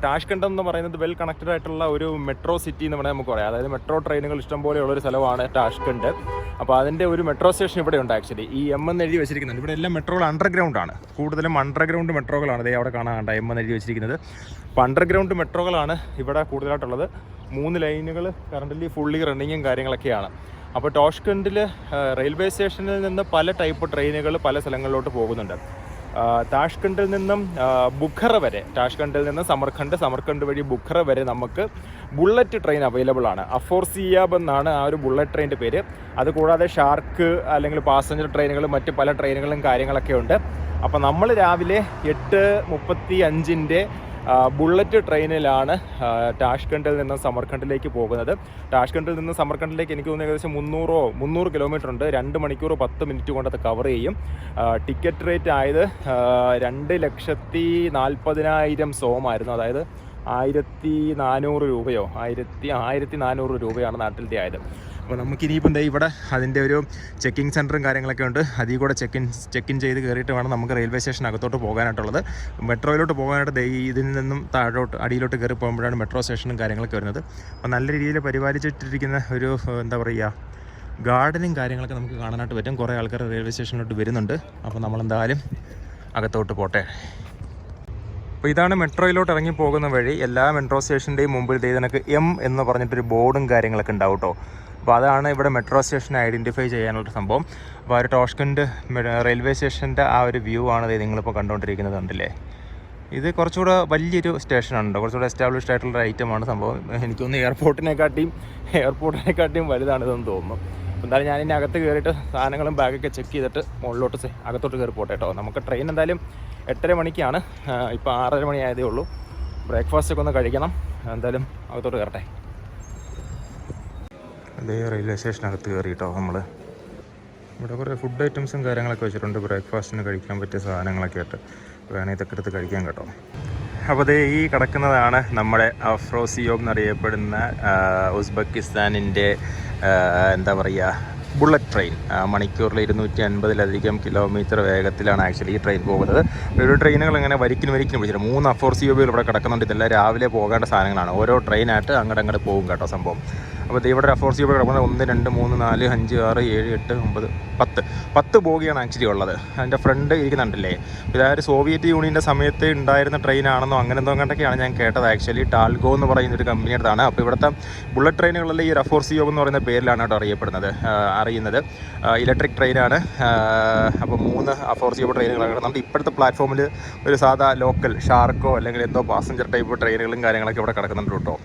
ടാഷ്കണ്ട് എന്ന് പറയുന്നത് വെൽ കണക്റ്റഡ് ആയിട്ടുള്ള ഒരു മെട്രോ സിറ്റി എന്ന് പറഞ്ഞാൽ നമുക്ക് പറയാം. അതായത് മെട്രോ ട്രെയിനുകൾ ഇഷ്ടംപോലെയുള്ളൊരു സ്ഥലമാണ് ടാഷ്കണ്ട്. അപ്പോൾ അതിൻ്റെ ഒരു മെട്രോ സ്റ്റേഷൻ ഇവിടെ ഉണ്ട് ആക്ച്വലി. ഈ എം എന്ന് എഴുതി വെച്ചിരിക്കുന്നത് ഇവിടെ എല്ലാം മെട്രോകൾ അണ്ടർഗ്രൗണ്ട് ആണ്, കൂടുതലും അണ്ടർഗ്രൗണ്ട് മെട്രോകളാണ്. അതേ അവിടെ കാണാൻ എം എന്ന് എഴുതി വെച്ചിരിക്കുന്നത്. അപ്പോൾ അണ്ടർഗ്രൗണ്ട് മെട്രോകളാണ് ഇവിടെ കൂടുതലായിട്ടുള്ളത്. 3 ലൈനുകൾ കറൻ്റ് ഫുള്ളി റണ്ണിങ്ങും കാര്യങ്ങളൊക്കെയാണ്. അപ്പോൾ ടാഷ്കണ്ടിൽ റെയിൽവേ സ്റ്റേഷനിൽ നിന്ന് പല ടൈപ്പ് ട്രെയിനുകൾ പല സ്ഥലങ്ങളിലോട്ട് പോകുന്നുണ്ട്. താഷ്കണ്ടിൽ നിന്നും ബുഖറ വരെ, ടാഷ്കണ്ടിൽ നിന്ന് സമർഖണ്ഡ് വഴി ബുഖറ വരെ നമുക്ക് ബുള്ളറ്റ് ട്രെയിൻ അവൈലബിൾ ആണ്. അഫോർസിയാബ് എന്നാണ് ആ ഒരു ബുള്ളറ്റ് ട്രെയിനിൻ്റെ പേര്. അതുകൂടാതെ ഷാർക്ക് അല്ലെങ്കിൽ പാസഞ്ചർ ട്രെയിനുകളും മറ്റ് പല ട്രെയിനുകളും കാര്യങ്ങളൊക്കെ ഉണ്ട്. അപ്പോൾ നമ്മൾ രാവിലെ 8:35 ബുള്ളറ്റ് ട്രെയിനിലാണ് ടാഷ്കണ്ടിൽ നിന്ന് സമർഖണ്ഡിലേക്ക് പോകുന്നത്. ടാഷ്കണ്ടിൽ നിന്ന് സമർഖണ്ഡിലേക്ക് എനിക്ക് തോന്നുന്നു ഏകദേശം 300 കിലോമീറ്റർ ഉണ്ട്. 2 മണിക്കൂർ 10 മിനിറ്റ് കൊണ്ട് അത് കവർ ചെയ്യും. ടിക്കറ്റ് റേറ്റ് ആയത് 2,40,000 സോമായിരുന്നു. അതായത് 1,400 രൂപയോ 1,400 രൂപയാണ് നാട്ടിലത്തെ ആയത്. അപ്പോൾ നമുക്കിനിയിപ്പോൾ എന്താ ഇവിടെ അതിൻ്റെ ഒരു ചെക്കിംഗ് സെൻറ്ററും കാര്യങ്ങളൊക്കെ ഉണ്ട്. അതിൽ കൂടെ ചെക്കിൻ ചെയ്ത് കയറിയിട്ട് വേണം നമുക്ക് റെയിൽവേ സ്റ്റേഷൻ അകത്തോട്ട് പോകാനായിട്ടുള്ളത്. മെട്രോയിലോട്ട് പോകാനായിട്ട് ഇതിൽ നിന്നും താഴോട്ട് അടിയിലോട്ട് കയറി പോകുമ്പോഴാണ് മെട്രോ സ്റ്റേഷനും കാര്യങ്ങളൊക്കെ വരുന്നത്. അപ്പോൾ നല്ല രീതിയിൽ പരിപാലിച്ചിട്ടിരിക്കുന്ന ഒരു എന്താ പറയുക ഗാർഡനും കാര്യങ്ങളൊക്കെ നമുക്ക് കാണാനായിട്ട് പറ്റും. കുറേ ആൾക്കാർ റെയിൽവേ സ്റ്റേഷനിലോട്ട് വരുന്നുണ്ട്. അപ്പോൾ നമ്മളെന്തായാലും അകത്തോട്ട് പോട്ടെ. അപ്പോൾ ഇതാണ് മെട്രോയിലോട്ട് ഇറങ്ങി പോകുന്ന വഴി. എല്ലാ മെട്രോ സ്റ്റേഷൻ്റെയും മുമ്പിൽ ഇതിനൊക്കെ എം എന്ന് പറഞ്ഞിട്ടൊരു ബോർഡും കാര്യങ്ങളൊക്കെ ഉണ്ടാവും കേട്ടോ. അപ്പോൾ അതാണ് ഇവിടെ മെട്രോ സ്റ്റേഷൻ ഐഡൻറ്റിഫൈ ചെയ്യാനുള്ള സംഭവം. അപ്പോൾ ആ ഒരു ടാഷ്കണ്ട് റെയിൽവേ സ്റ്റേഷൻ്റെ ആ ഒരു വ്യൂ ആണ് നിങ്ങളിപ്പോൾ കണ്ടുകൊണ്ടിരിക്കുന്നത് കണ്ടില്ലേ. ഇത് കുറച്ചുകൂടെ വലിയൊരു സ്റ്റേഷനുണ്ട്, കുറച്ചുകൂടെ എസ്റ്റാബ്ലിഷ്ഡ് ആയിട്ടുള്ള ഐറ്റമാണ് സംഭവം. എനിക്കൊന്ന് എയർപോർട്ടിനെക്കാട്ടിയും വലുതാണിതെന്ന് തോന്നുന്നു. എന്തായാലും ഞാൻ ഇനി അകത്ത് കയറിയിട്ട് സാധനങ്ങളും ബാഗൊക്കെ ചെക്ക് ചെയ്തിട്ട് മുകളിലോട്ട് അകത്തോട്ട് കയറി പോട്ടെ കേട്ടോ. നമുക്ക് ട്രെയിൻ എന്തായാലും 8:30 മണിക്കാണ്. ഇപ്പോൾ 6:30 മണി ആയതേ ഉള്ളൂ. ബ്രേക്ക്ഫാസ്റ്റൊക്കെ ഒന്ന് കഴിക്കണം. എന്തായാലും അകത്തോട്ട് കയറട്ടെ. അതേ റെയിൽവേ സ്റ്റേഷനകത്ത് കയറി കേട്ടോ. നമ്മൾ ഇവിടെ കുറേ ഫുഡ് ഐറ്റംസും കാര്യങ്ങളൊക്കെ വെച്ചിട്ടുണ്ട്. ബ്രേക്ക്ഫാസ്റ്റിന് കഴിക്കാൻ പറ്റിയ സാധനങ്ങളൊക്കെ ആയിട്ട് വേണമെങ്കിൽ ഇതൊക്കെ എടുത്ത് കഴിക്കാൻ കേട്ടോ. അപ്പോൾ അതേ ഈ കിടക്കുന്നതാണ് നമ്മുടെ അഫ്രോസിയോബ് എന്നറിയപ്പെടുന്ന ഉസ്ബെക്കിസ്ഥാനിൻ്റെ എന്താ പറയുക ബുള്ളറ്റ് ട്രെയിൻ. മണിക്കൂറിൽ 250-ലധികം കിലോമീറ്റർ വേഗത്തിലാണ് ആക്ച്വലി ഈ ട്രെയിൻ പോകുന്നത്. ഒരു ട്രെയിനുകൾ ഇങ്ങനെ വരിക്കിന് പിടിച്ചിട്ട് 3 അഫോർസിയോബുകൾ ഇവിടെ കിടക്കുന്നുണ്ട്. ഇതെല്ലാം രാവിലെ പോകേണ്ട സാധനങ്ങളാണ്. ഓരോ ട്രെയിനായിട്ട് അങ്ങോട്ട് പോകും കേട്ടോ സംഭവം. അപ്പോൾ ഇവിടെ ഒരു അഫോർസിയോബിൾ കിടക്കുന്നത് 1, 2, 3, 4, 5, 6, 7, 8, 9, 10 ബോഗിയാണ് ആക്ച്വലി ഉള്ളത്. അതിൻ്റെ ഫ്രണ്ട് ഇരിക്കുന്നുണ്ടല്ലേ. ഇതായത് സോവിയറ്റ് യൂണിയൻ്റെ സമയത്ത് ഉണ്ടായിരുന്ന ട്രെയിനാണെന്നോ അങ്ങനെ എന്തോ കണ്ടൊക്കെയാണ് ഞാൻ കേട്ടത്. ആക്ച്വലി ടാൽഗോ എന്ന് പറയുന്ന ഒരു കമ്പനിയുടേതാണ്. അപ്പോൾ ഇവിടുത്തെ ബുള്ളറ്റ് ട്രെയിനുകളിൽ ഈ അഫോർസിയോബ് എന്ന് പറയുന്ന പേരിലാണ് കേട്ടോ അറിയുന്നത്. ഇലക്ട്രിക് ട്രെയിനാണ്. അപ്പോൾ 3 അഫോർസിയോബ് ട്രെയിനുകളാണ് കിടക്കുന്നത്. ഇപ്പോഴത്തെ പ്ലാറ്റ്ഫോമിൽ ഒരു സാധാ ലോക്കൽ ഷാർക്കോ അല്ലെങ്കിൽ എന്തോ പാസഞ്ചർ ടൈപ്പ് ട്രെയിനുകളും കാര്യങ്ങളൊക്കെ ഇവിടെ കിടക്കുന്നുണ്ട് കേട്ടോ.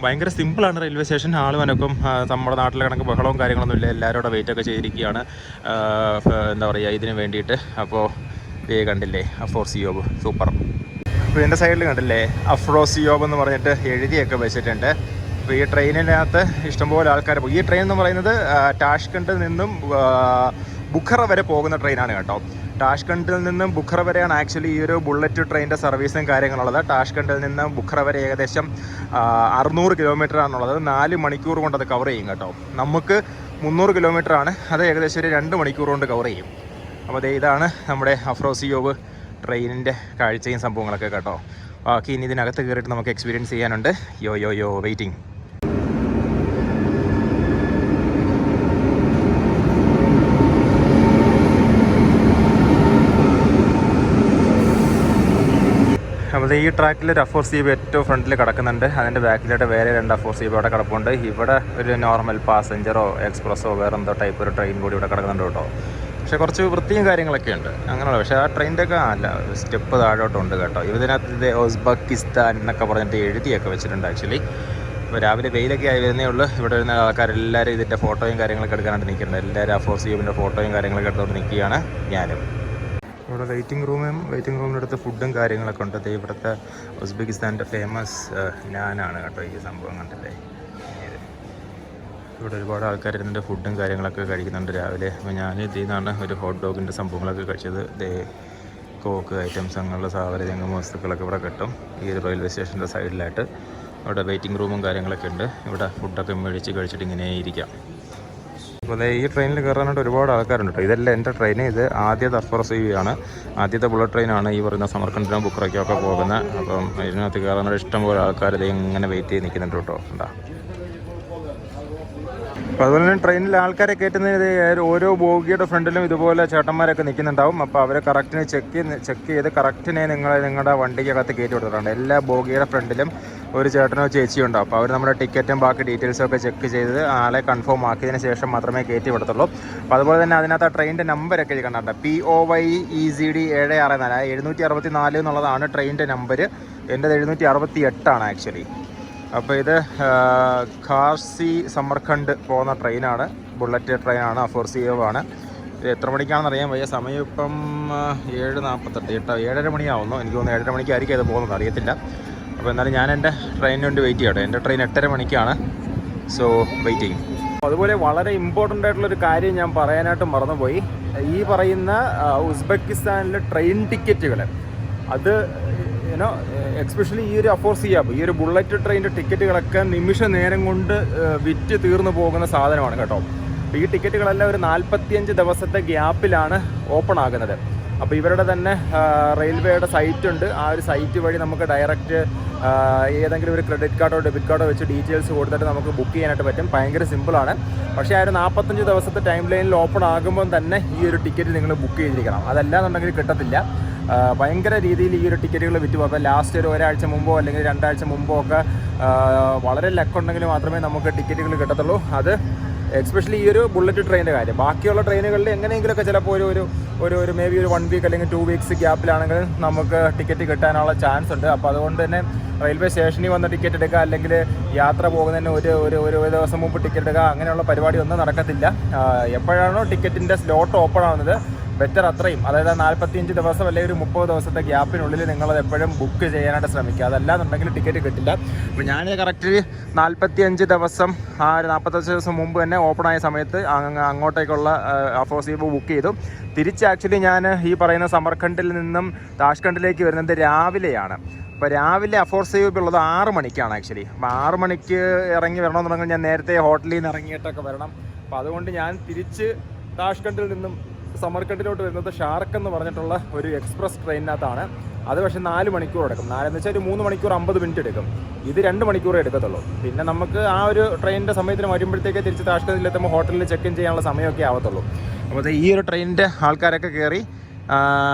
ഭയങ്കര സിമ്പിളാണ് റെയിൽവേ സ്റ്റേഷൻ. ആളുമനക്കും നമ്മുടെ നാട്ടിലെ കണക്ക് ബഹളവും കാര്യങ്ങളൊന്നുമില്ല. എല്ലാവരും അവിടെ വെയിറ്റൊക്കെ ചെയ്തിരിക്കുകയാണ് എന്താ പറയുക ഇതിന് വേണ്ടിയിട്ട്. അപ്പോൾ കണ്ടില്ലേ അഫോർസിയോബ് സൂപ്പർ. അപ്പോൾ ഇതിൻ്റെ സൈഡിൽ കണ്ടില്ലേ അഫ്രോസിയോബ് എന്ന് പറഞ്ഞിട്ട് എഴുതിയൊക്കെ വെച്ചിട്ടുണ്ട്. അപ്പോൾ ഈ ട്രെയിനിനകത്ത് ഇഷ്ടംപോലെ ആൾക്കാർ പോകും. ഈ ട്രെയിൻ എന്ന് പറയുന്നത് ടാഷ്കണ്ടിൽ നിന്നും ബുഖറ വരെ പോകുന്ന ട്രെയിനാണ് കേട്ടോ. ടാഷ്കണ്ടിൽ നിന്നും ബുഖറ വരെയാണ് ആക്ച്വലി ഈ ഒരു ബുള്ളറ്റ് ട്രെയിനിൻ്റെ സർവീസും കാര്യങ്ങളുള്ളത്. ടാഷ്കണ്ടിൽ നിന്ന് ബുഖറ വരെ ഏകദേശം 600 കിലോമീറ്റർ ആണുള്ളത്. 4 മണിക്കൂർ കൊണ്ട് അത് കവർ ചെയ്യും കേട്ടോ. നമുക്ക് 300 കിലോമീറ്റർ ആണ്, അത് ഏകദേശം ഒരു 2 മണിക്കൂർ കൊണ്ട് കവർ ചെയ്യും. അപ്പോൾ ഇതാണ് നമ്മുടെ അഫ്രോസിയോബ് ട്രെയിനിൻ്റെ കാഴ്ചയും സംഭവങ്ങളൊക്കെ കേട്ടോ. ബാക്കി ഇനി ഇതിനകത്ത് കയറിയിട്ട് നമുക്ക് എക്സ്പീരിയൻസ് ചെയ്യാനുണ്ട്. യോ വെയിറ്റിംഗ്. അപ്പോൾ ഈ ട്രാക്കിൽ ഒരു അഫോർസിയോബ് ഏറ്റവും ഫ്രണ്ടിൽ കിടക്കുന്നുണ്ട്. അതിൻ്റെ ബാക്കിലായിട്ട് വേറെ 2 അഫോർസിയോബ് അവിടെ കിടപ്പുണ്ട്. ഇവിടെ ഒരു നോർമൽ പാസഞ്ചറോ എക്സ്പ്രസ്സോ വേറെ എന്തോ ടൈപ്പ് ഒരു ട്രെയിൻ കൂടി ഇവിടെ കിടക്കുന്നുണ്ട് കേട്ടോ. പക്ഷേ കുറച്ച് വൃത്തിയും കാര്യങ്ങളൊക്കെ ഉണ്ട് അങ്ങനെയുള്ള. പക്ഷേ ആ ട്രെയിനിൻ്റെ ഒക്കെ അല്ല സ്റ്റെപ്പ് താഴോട്ടുണ്ട് കേട്ടോ. ഇതിനകത്ത് ഇത് ഉസ്ബെക്കിസ്ഥാൻ എന്നൊക്കെ പറഞ്ഞിട്ട് എഴുതിയൊക്കെ വെച്ചിട്ടുണ്ട് ആക്ച്വലി. ഇപ്പോൾ രാവിലെ വെയിലൊക്കെ ആയി വരുന്നേ ഉള്ളൂ. ഇവിടെ വരുന്ന ആൾക്കാരെല്ലാവരും ഇതിൻ്റെ ഫോട്ടോയും കാര്യങ്ങളൊക്കെ എടുക്കാനായിട്ട് നിൽക്കുന്നുണ്ട്. എല്ലാവരും അഫോർസിയോബിൻ്റെ ഫോട്ടോയും കാര്യങ്ങളൊക്കെ എടുത്തുകൊണ്ട് നിൽക്കുകയാണ്. ഞാനും ഇവിടെ വെയിറ്റിംഗ് റൂമിനടുത്ത് ഫുഡും കാര്യങ്ങളൊക്കെ ഉണ്ട്. ഇവിടുത്തെ ഉസ്ബെക്കിസ്ഥാൻ്റെ ഫേമസ് നാനാണ് കേട്ടോ ഈ സംഭവം കണ്ടില്ലേ. ഇവിടെ ഒരുപാട് ആൾക്കാർ ഇതിൻ്റെ ഫുഡും കാര്യങ്ങളൊക്കെ കഴിക്കുന്നുണ്ട് രാവിലെ. അപ്പോൾ ഞാൻ ഇതിൽ നിന്നാണ് ഒരു ഹോട്ട് ഡോഗിൻ്റെ സംഭവങ്ങളൊക്കെ കഴിച്ചത്. കോക്ക് ഐറ്റംസ് അങ്ങനെയുള്ള സാവരജംഗമ വസ്തുക്കളൊക്കെ ഇവിടെ കിട്ടും. ഈ ഒരു റെയിൽവേ സ്റ്റേഷൻ്റെ സൈഡിലായിട്ട് ഇവിടെ വെയിറ്റിംഗ് റൂമും കാര്യങ്ങളൊക്കെ ഉണ്ട്. ഇവിടെ ഫുഡൊക്കെ മേടിച്ച് കഴിച്ചിട്ട് ഇങ്ങനെ ഇരിക്കാം. അപ്പോൾ ഈ ട്രെയിനിൽ കയറാനായിട്ട് ഒരുപാട് ആൾക്കാരുണ്ട് കേട്ടോ. ഇതെല്ലാം എൻ്റെ ട്രെയിൻ. ഇത് ആദ്യത്തെ FRCV ആണ്, ആദ്യത്തെ ബുള്ളറ്റ് ട്രെയിനാണ് ഈ പറയുന്ന സമർക്കണ്ടിനും ബുക്കറയ്ക്കൊക്കെ പോകുന്നത്. അപ്പം ഇതിനകത്ത് കയറാനായിട്ട് ഇഷ്ടംപോലെ ആൾക്കാർ ഇത് ഇങ്ങനെ വെയിറ്റ് ചെയ്ത് നിൽക്കുന്നുണ്ട് കേട്ടോ. എന്താ അപ്പോൾ അതുപോലെ തന്നെ ട്രെയിനിൽ ആൾക്കാരെ കയറ്റുന്നത് ഓരോ ബോഗിയുടെ ഫ്രണ്ടിലും ഇതുപോലെ ചേട്ടന്മാരൊക്കെ നിൽക്കുന്നുണ്ടാവും. അപ്പോൾ അവരെ കറക്റ്റിന് ചെക്ക് ചെയ്ത് കറക്റ്റിനെ നിങ്ങളുടെ വണ്ടിക്കകത്ത് കയറ്റി കൊടുത്തിട്ടുണ്ട്. എല്ലാ ബോഗിയുടെ ഫ്രണ്ടിലും ഒരു ചേട്ടനോ ചേച്ചിയോ ഉണ്ടാവും. അപ്പോൾ അവർ നമ്മുടെ ടിക്കറ്റും ബാക്കി ഡീറ്റെയിൽസും ഒക്കെ ചെക്ക് ചെയ്ത് ആളെ കൺഫേം ആക്കിയതിന് ശേഷം മാത്രമേ കയറ്റി വിടത്തുള്ളൂ. അപ്പോൾ അതുപോലെ തന്നെ അതിനകത്ത് ആ ട്രെയിനിൻ്റെ നമ്പരൊക്കെ കണ്ടിട്ടുണ്ട്. POYEZD 764 764 എന്നുള്ളതാണ് ട്രെയിനിൻ്റെ നമ്പർ. എൻ്റെത് 768 ആക്ച്വലി. അപ്പോൾ ഇത് ഖാർസി സമർഖണ്ഡ് പോകുന്ന ട്രെയിനാണ്, ബുള്ളറ്റ് ട്രെയിനാണ്, FRCV ആണ്. ഇത് എത്ര മണിക്കാണെന്ന് അറിയാൻ വയ്യ. സമയം ഇപ്പം 7:48 7:30 മണിയാവുന്നു. എനിക്ക് തോന്നുന്നു 7:30 മണിക്കായിരിക്കും അത് പോകുന്നത്, അറിയത്തില്ല. അപ്പോൾ എന്നാലും ഞാൻ എൻ്റെ ട്രെയിനിന് വേണ്ടി വെയിറ്റ് ചെയ്യട്ടെ. എൻ്റെ ട്രെയിൻ 8:30 മണിക്കാണ്. So waiting. അതുപോലെ വളരെ ഇമ്പോർട്ടൻ്റ് ആയിട്ടുള്ളൊരു കാര്യം ഞാൻ പറയാനായിട്ട് മറന്നുപോയി. ഈ പറയുന്ന ഉസ്ബെക്കിസ്ഥാനിലെ ട്രെയിൻ ടിക്കറ്റുകൾ, അത് എക്സ്പെഷ്യലി ഈ ഒരു FRCV, ഈ ഒരു ബുള്ളറ്റ് ട്രെയിനിൻ്റെ ടിക്കറ്റുകളൊക്കെ നിമിഷ നേരം കൊണ്ട് വിറ്റ് തീർന്നു പോകുന്ന സാധനമാണ് കേട്ടോ. അപ്പോൾ ഈ ടിക്കറ്റുകളെല്ലാം ഒരു 45 ദിവസത്തെ ഗ്യാപ്പിലാണ് ഓപ്പൺ ആകുന്നത്. അപ്പോൾ ഇവരുടെ തന്നെ റെയിൽവേയുടെ സൈറ്റുണ്ട്. ആ ഒരു സൈറ്റ് വഴി നമുക്ക് ഡയറക്റ്റ് ഏതെങ്കിലും ഒരു ക്രെഡിറ്റ് കാർഡോ ഡെബിറ്റ് കാർഡോ വെച്ച് ഡീറ്റെയിൽസ് കൊടുത്തിട്ട് നമുക്ക് ബുക്ക് ചെയ്യാനായിട്ട് പറ്റും. ഭയങ്കര സിമ്പിളാണ്. പക്ഷേ ആ ഒരു 45 ദിവസത്തെ ടൈം ലൈനിൽ ഓപ്പൺ ആകുമ്പോൾ തന്നെ ഈ ഒരു ടിക്കറ്റ് നിങ്ങൾ ബുക്ക് ചെയ്തിരിക്കണം. അതല്ലാന്നുണ്ടെങ്കിൽ കിട്ടത്തില്ല. ഭയങ്കര രീതിയിൽ ഈ ഒരു ടിക്കറ്റുകൾ വിറ്റ് പോകും. അപ്പോൾ ലാസ്റ്റ് ഒരു ഒരാഴ്ച മുമ്പോ അല്ലെങ്കിൽ 2 ആഴ്ച മുമ്പോ ഒക്കെ വളരെ ലക്കുണ്ടെങ്കിൽ മാത്രമേ നമുക്ക് ടിക്കറ്റുകൾ കിട്ടത്തുള്ളൂ. അത് എക്സ്പെഷ്യലി ഈ ഒരു ബുള്ളറ്റ് ട്രെയിനിൻ്റെ കാര്യം. ബാക്കിയുള്ള ട്രെയിനുകളിൽ എങ്ങനെയെങ്കിലുമൊക്കെ ചിലപ്പോൾ ഒരു മേ ബി ഒരു 1 വീക്ക് അല്ലെങ്കിൽ 2 വീക്സ് ഗ്യാപ്പിലാണെങ്കിൽ നമുക്ക് ടിക്കറ്റ് കിട്ടാനുള്ള ചാൻസ് ഉണ്ട്. അപ്പോൾ അതുകൊണ്ട് തന്നെ റെയിൽവേ സ്റ്റേഷനിൽ വന്ന് ടിക്കറ്റ് എടുക്കുക, അല്ലെങ്കിൽ യാത്ര പോകുന്നതിന് ഒരു ദിവസം മുമ്പ് ടിക്കറ്റ് എടുക്കുക, അങ്ങനെയുള്ള പരിപാടി ഒന്നും നടക്കത്തില്ല. എപ്പോഴാണോ ടിക്കറ്റിൻ്റെ സ്ലോട്ട് ഓപ്പൺ ആവുന്നത് ബെറ്റർ അത്രയും, അതായത് 45 ദിവസം അല്ലെങ്കിൽ ഒരു 30 ദിവസത്തെ ഗ്യാപ്പിനുള്ളിൽ നിങ്ങളത് എപ്പോഴും ബുക്ക് ചെയ്യാനായിട്ട് ശ്രമിക്കുക. അതല്ലാന്നുണ്ടെങ്കിൽ ടിക്കറ്റ് കിട്ടില്ല. അപ്പോൾ ഞാൻ കറക്റ്റ് 45 ദിവസം ആ ഒരു 45 ദിവസം മുമ്പ് തന്നെ ഓപ്പണായ സമയത്ത് അങ്ങോട്ടേക്കുള്ള FRCV ബുക്ക് ചെയ്തു. തിരിച്ച് ആക്ച്വലി ഞാൻ ഈ പറയുന്ന സമർഖണ്ഡിൽ നിന്നും താഷ്കണ്ടിലേക്ക് വരുന്നത് രാവിലെയാണ്. അപ്പോൾ രാവിലെ FRCV ഉള്ളത് 6 മണിക്കാണ് ആക്ച്വലി. അപ്പോൾ 6 മണിക്ക് ഇറങ്ങി വരണമെന്നുണ്ടെങ്കിൽ ഞാൻ നേരത്തെ ഹോട്ടലിൽ നിന്ന് ഇറങ്ങിയിട്ടൊക്കെ വരണം. അപ്പോൾ അതുകൊണ്ട് ഞാൻ തിരിച്ച് താഷ്കണ്ടിൽ നിന്നും സമർഖണ്ഡിലോട്ട് വരുന്നത് ഷാർക്ക് എന്ന് പറഞ്ഞിട്ടുള്ള ഒരു എക്സ്പ്രസ് ട്രെയിനിനകത്താണ്. അത് പക്ഷേ 4 മണിക്കൂർ എടുക്കും. 4 എന്ന് വെച്ചാൽ ഒരു 3 മണിക്കൂർ 50 മിനിറ്റ് എടുക്കും. ഇത് 2 മണിക്കൂറേ എടുക്കത്തുള്ളൂ. പിന്നെ നമുക്ക് ആ ഒരു ട്രെയിനിൻ്റെ സമയത്തിന് വരുമ്പോഴത്തേക്ക് തിരിച്ച് താഷ്കണ്ടിലെത്തുമ്പോൾ ഹോട്ടലിൽ ചെക്ക് ഇൻ ചെയ്യാനുള്ള സമയമൊക്കെ ആവത്തുള്ളൂ. അപ്പോൾ ഈ ഒരു ട്രെയിനിൻ്റെ ആൾക്കാരൊക്കെ കയറി,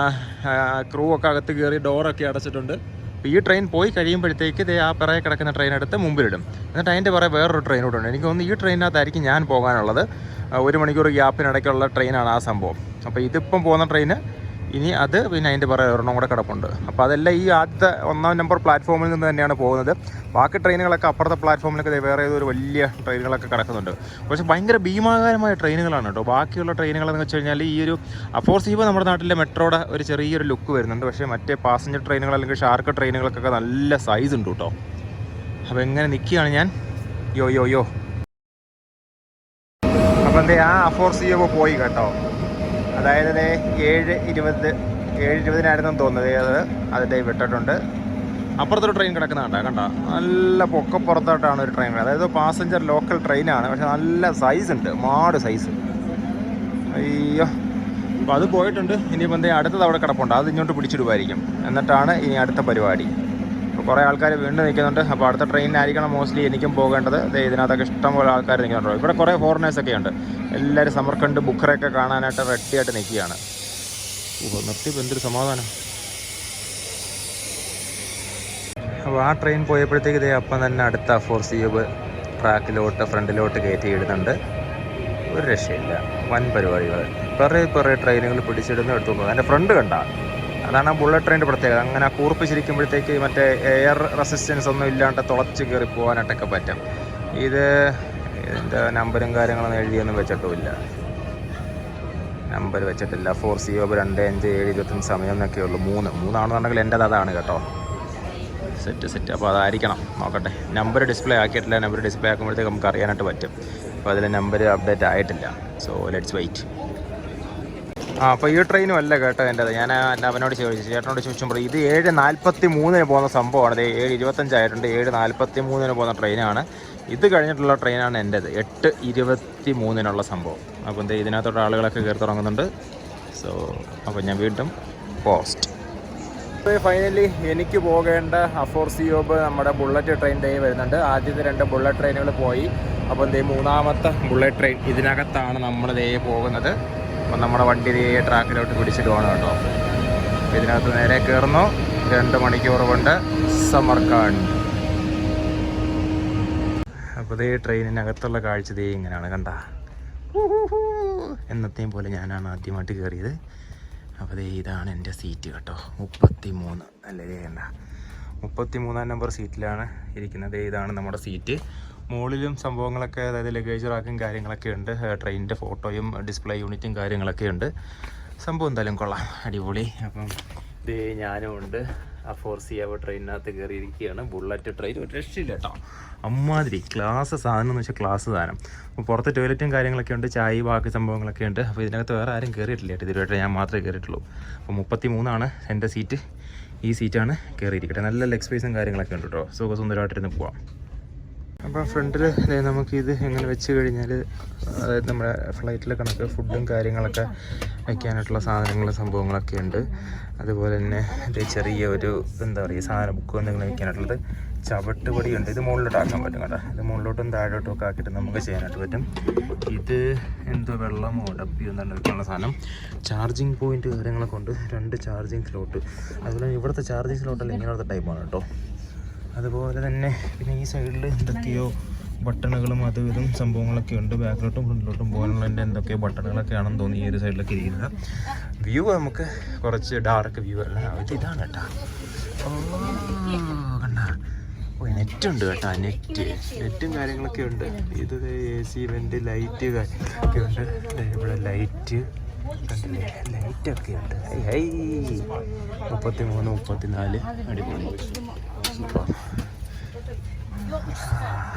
ക്രൂ ഒക്കെ അകത്ത് കയറി, ഡോറൊക്കെ അടച്ചിട്ടുണ്ട്. അപ്പോൾ ഈ ട്രെയിൻ പോയി കഴിയുമ്പോഴത്തേക്ക് ആ പിറകെ കിടക്കുന്ന ട്രെയിൻ എടുത്ത് മുമ്പിലിടും. എന്നിട്ട് അതിൻ്റെ പുറകെ വേറൊരു ട്രെയിൻ കൂടെ ഉണ്ട്. എനിക്ക് തോന്നുന്നു ഈ ട്രെയിനകത്തായിരിക്കും ഞാൻ പോകാനുള്ളത്. 1 മണിക്കൂർ ഗ്യാപ്പിനിടയ്ക്കുള്ള ട്രെയിനാണ് ആ സംഭവം. അപ്പോൾ ഇതിപ്പം പോകുന്ന ട്രെയിന് ഇനി അത് പിന്നെ അതിൻ്റെ പുറകെ ഒരെണ്ണം കൂടെ കിടപ്പുണ്ട്. അപ്പോൾ അതെല്ലാം ഈ ആദ്യത്തെ 1ാം നമ്പർ പ്ലാറ്റ്ഫോമിൽ നിന്ന് തന്നെയാണ് പോകുന്നത്. ബാക്കി ട്രെയിനുകളൊക്കെ അപ്പുറത്തെ പ്ലാറ്റ്ഫോമിലൊക്കെ വേറെ ഏതൊരു വലിയ ട്രെയിനുകളൊക്കെ കിടക്കുന്നുണ്ട്. പക്ഷേ ഭയങ്കര ഭീമാകാരമായ ട്രെയിനുകളാണ് കേട്ടോ. ബാക്കിയുള്ള ട്രെയിനുകളെന്ന് വെച്ച് കഴിഞ്ഞാൽ ഈ ഒരു FRCV നമ്മുടെ നാട്ടിലെ മെട്രോയുടെ ഒരു ചെറിയൊരു ലുക്ക് വരുന്നുണ്ട്. പക്ഷേ മറ്റേ പാസഞ്ചർ ട്രെയിനുകൾ അല്ലെങ്കിൽ ഷാർക്ക് ട്രെയിനുകൾക്കൊക്കെ നല്ല സൈസ് ഉണ്ട് കേട്ടോ. അപ്പോൾ എങ്ങനെ നിൽക്കുകയാണ് ഞാൻ. യോ അപ്പം എന്തേ ആ FRCV പോയി കേട്ടോ. അതായത് 7:20 തോന്നുന്നത് അതിൻ്റെ വിട്ടിട്ടുണ്ട്. അപ്പുറത്തൊരു ട്രെയിൻ കിടക്കുന്ന കണ്ടോ. നല്ല പൊക്കപ്പുറത്തോട്ടാണ് ഒരു ട്രെയിൻ. അതായത് പാസഞ്ചർ ലോക്കൽ ട്രെയിനാണ്. പക്ഷെ നല്ല സൈസ് ഉണ്ട്, മാട് സൈസ്. അയ്യോ. അപ്പോൾ അത് പോയിട്ടുണ്ട്. ഇനിയിപ്പോൾ എന്തേ അടുത്തത് അവിടെ കിടപ്പുണ്ട്. അത് ഇങ്ങോട്ട് പിടിച്ചിടുമായിരിക്കും. എന്നിട്ടാണ് ഇനി അടുത്ത പരിപാടി. അപ്പോൾ കുറേ ആൾക്കാർ വീണ്ടും നിൽക്കുന്നുണ്ട്. അപ്പോൾ അടുത്ത ട്രെയിനിനായിരിക്കണം മോസ്റ്റ്ലി എനിക്കും പോകേണ്ടത്. ഇതിനകത്തൊക്കെ ഇഷ്ടംപോലെ ആൾക്കാർ നിൽക്കുന്നുണ്ടോ. ഇവിടെ കുറേ ഫോറിനേഴ്സൊക്കെ ഉണ്ട്. എല്ലാവരും സമർഖണ്ഡ് ബുക്കറൊക്കെ കാണാനായിട്ട് റെഡിയായിട്ട് നിൽക്കുകയാണ്. നിർത്തിയപ്പോൾ എന്തൊരു സമാധാനം. അപ്പോൾ ആ ട്രെയിൻ പോയപ്പോഴത്തേക്ക് അപ്പം തന്നെ അടുത്ത FRCV ട്രാക്കിലോട്ട് ഫ്രണ്ടിലോട്ട് കയറ്റി ഇടുന്നുണ്ട്. ഒരു രക്ഷയില്ല, വൻ പരിപാടികൾ. കുറേ ട്രെയിനുകൾ പിടിച്ചിടുന്ന എടുത്തുകൊണ്ട് അതിൻ്റെ ഫ്രണ്ട് കണ്ട. അതാണ് ആ ബുള്ളറ്റ് ട്രെയിനിൻ്റെ പ്രത്യേകത. അങ്ങനെ കൂർപ്പിച്ചിരിക്കുമ്പോഴത്തേക്ക് മറ്റേ എയർ റെസിസ്റ്റൻസ് ഒന്നും ഇല്ലാണ്ട് തുളച്ച് കയറി പോകാനായിട്ടൊക്കെ പറ്റും. ഇതിൻ്റെ നമ്പരും കാര്യങ്ങളൊന്നും എഴുതിയൊന്നും വെച്ചിട്ടുമില്ല. നമ്പർ വെച്ചിട്ടില്ല. FRCV 25/7/25 സമയം എന്നൊക്കെ ഉള്ളൂ. 3 ആണെന്നുണ്ടെങ്കിൽ എൻ്റെത് അതാണ് കേട്ടോ. സെറ്റ്. അപ്പോൾ അതായിരിക്കണം, നോക്കട്ടെ. നമ്പർ ഡിസ്പ്ലേ ആക്കിയിട്ടില്ല. നമ്പർ ഡിസ്പ്ലേ ആക്കുമ്പോഴത്തേക്ക് നമുക്ക് അറിയാനായിട്ട് പറ്റും. അപ്പോൾ അതിൽ നമ്പർ അപ്ഡേറ്റ് ആയിട്ടില്ല. So let's wait. അപ്പോൾ ഈ ട്രെയിനും അല്ല കേട്ടോ എൻ്റെത്. ഞാൻ അവനോട് ചേട്ടനോട് ചോദിച്ചപ്പോൾ ഇത് 7:43 പോകുന്ന സംഭവമാണ്. 7:25 ആയിട്ടുണ്ട്. 7:43 പോകുന്ന ട്രെയിനാണ്. ഇത് കഴിഞ്ഞിട്ടുള്ള ട്രെയിനാണ് എൻ്റെത്, 8:23 സംഭവം. അപ്പോൾ ഇതിനകത്തോട്ട് ആളുകളൊക്കെ കയറി തുടങ്ങുന്നുണ്ട്. സോ അപ്പോൾ ഞാൻ വീണ്ടും പോസ്റ്റ്. ഫൈനലി എനിക്ക് പോകേണ്ട അഫോർസിയോബ് നമ്മുടെ ബുള്ളറ്റ് ട്രെയിൻ ഡേ വരുന്നുണ്ട്. ആദ്യത്തെ 2 ബുള്ളറ്റ് ട്രെയിനുകൾ പോയി. അപ്പോൾ മൂന്നാമത്തെ ബുള്ളറ്റ് ട്രെയിൻ ഇതിനകത്താണ് നമ്മൾ പോകുന്നത്. അപ്പം നമ്മുടെ വണ്ടി ട്രാക്കിലോട്ട് പിടിച്ചിട്ട് പോകണം കേട്ടോ. അപ്പോൾ ഇതിനകത്ത് നേരെ കയറുന്നു. 2 മണിക്കൂർ കൊണ്ട് സമർഖണ്ഡ്. അപ്പോൾ ട്രെയിനിനകത്തുള്ള കാഴ്ച ഇങ്ങനെയാണ്, കണ്ട. എന്നത്തെയും പോലെ ഞാനാണ് ആദ്യമായിട്ട് കയറിയത്. അപ്പോൾ ഇതാണ് എൻ്റെ സീറ്റ് കേട്ടോ, 33 അല്ലേ, കണ്ട 33-ാം നമ്പർ സീറ്റിലാണ് ഇരിക്കുന്നത്. ഇതാണ് നമ്മുടെ സീറ്റ്. മുകളിലും സംഭവങ്ങളൊക്കെ, അതായത് ലഗേജ് റാക്കും കാര്യങ്ങളൊക്കെ ഉണ്ട്. ട്രെയിനിൻ്റെ ഫോട്ടോയും ഡിസ്പ്ലേ യൂണിറ്റും കാര്യങ്ങളൊക്കെ ഉണ്ട്. സംഭവം എന്തായാലും കൊള്ളാം, അടിപൊളി. അപ്പം ഞാനും ഉണ്ട് അഫോർസിയോബ് ട്രെയിനിനകത്ത് കയറിയിരിക്കുകയാണ്. ബുള്ളറ്റ് ട്രെയിൻ ഒരു രക്ഷയില്ല കേട്ടോ, അമ്മാതിരി ക്ലാസ് സാധനം എന്ന് വെച്ചാൽ ക്ലാസ് സാധനം. അപ്പോൾ പുറത്ത് ടോയ്ലറ്റും കാര്യങ്ങളൊക്കെ ഉണ്ട്, ചായ ബാക്കി സംഭവങ്ങളൊക്കെ ഉണ്ട്. അപ്പോൾ ഇതിനകത്ത് വേറെ ആരും കയറിയിട്ടില്ല കേട്ടോ, ഇതിലുമായിട്ട് ഞാൻ മാത്രമേ കയറിയിട്ടുള്ളൂ. അപ്പോൾ 33 എൻ്റെ സീറ്റ്. ഈ സീറ്റാണ് കയറിയിരിക്കട്ടെ. നല്ല ലെഗ് സ്പേസും കാര്യങ്ങളൊക്കെ ഉണ്ട് കേട്ടോ, സുഖസുന്ദരമായിട്ടിരുന്ന് പോവാം. അപ്പോൾ ഫ്രണ്ടിൽ നമുക്കിത് എങ്ങനെ വെച്ച് കഴിഞ്ഞാൽ, അതായത് നമ്മുടെ ഫ്ലൈറ്റിലെ കണക്ക് ഫുഡും കാര്യങ്ങളൊക്കെ വയ്ക്കാനായിട്ടുള്ള സാധനങ്ങളും സംഭവങ്ങളൊക്കെ ഉണ്ട്. അതുപോലെ തന്നെ ഇത് ചെറിയ ഒരു എന്താ പറയുക സാധനം ബുക്ക് എന്തെങ്കിലും വയ്ക്കാനായിട്ടുള്ളത് ചവിട്ടുപടിയുണ്ട്. ഇത് മുകളിലോട്ട് ആക്കാൻ പറ്റും കേട്ടോ. ഇത് മുകളിലോട്ടും താഴോട്ടും ഒക്കെ ആക്കിയിട്ട് നമുക്ക് ചെയ്യാനായിട്ട് പറ്റും. ഇത് എന്തോ വെള്ളമോ ഡപ്പിയോ എന്താണ് വയ്ക്കാനുള്ള സാധനം. ചാർജിങ് പോയിൻറ്റ് കാര്യങ്ങളൊക്കെ ഉണ്ട്. 2 ചാർജിങ് സ്ലോട്ട്. അതുപോലെ ഇവിടുത്തെ ചാർജിങ് സ്ലോട്ടല്ല ഇങ്ങനത്തെ ടൈപ്പാണ് കേട്ടോ. അതുപോലെ തന്നെ പിന്നെ ഈ സൈഡിൽ എന്തൊക്കെയോ ബട്ടണുകളും അതും ഇതും സംഭവങ്ങളൊക്കെ ഉണ്ട്. ബാക്കിലോട്ടും ഫ്രണ്ടിലോട്ടും പോകാനുള്ളതിൻ്റെ എന്തൊക്കെയോ ബട്ടണുകളൊക്കെ ആണെന്ന് തോന്നി ഈ ഒരു സൈഡിലൊക്കെ ഇരിക്കുന്നത്. വ്യൂ നമുക്ക് കുറച്ച് ഡാർക്ക് വ്യൂ അല്ല, ഇതാണ് കേട്ടോ. കണ്ട നെറ്റ് ഉണ്ട് കേട്ടോ, നെറ്റും കാര്യങ്ങളൊക്കെ ഉണ്ട്. ഇത് AC വെൻ്റ് ലൈറ്റ് ഒക്കെ ഉണ്ട്. ഇവിടെ ലൈറ്റ് കണ്ടില്ലേ, ലൈറ്റൊക്കെ ഉണ്ട്. 33, 34 അടിപൊളി.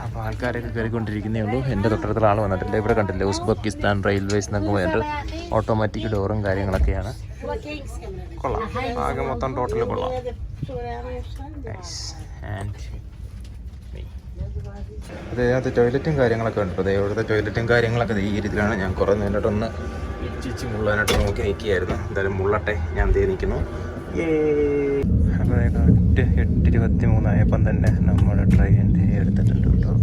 അപ്പോൾ ആൾക്കാരൊക്കെ കയറിക്കൊണ്ടിരിക്കുന്നേ ഉള്ളൂ. എൻ്റെ തൊട്ടടുത്തുള്ള ആൾ വന്നിട്ടില്ല. ഇവിടെ കണ്ടില്ലേ ഉസ്ബെക്കിസ്ഥാൻ റെയിൽവേസ് എന്നൊക്കെ പോയിട്ട് ഓട്ടോമാറ്റിക് ഡോറും കാര്യങ്ങളൊക്കെയാണ്. കൊള്ളാം, ആകെ മൊത്തം ടോട്ടൽ കൊള്ളാം. അതിനകത്ത് ടോയ്ലറ്റും കാര്യങ്ങളൊക്കെ ഉണ്ട്. അപ്പോൾ ഇവിടുത്തെ ടോയ്ലറ്റും കാര്യങ്ങളൊക്കെ ഈ രീതിയിലാണ്. ഞാൻ കുറേ നേരിട്ടൊന്ന് ഇച്ചിച്ച് മുള്ളാനായിട്ട് നോക്കി നിൽക്കുകയായിരുന്നു. എന്തായാലും മുള്ളട്ടെ, ഞാൻ നിൽക്കുന്നു. അപ്പോൾ 8:23 ആയപ്പം തന്നെ നമ്മുടെ ട്രെയിൻ എടുത്തിട്ടുണ്ട് കേട്ടോ.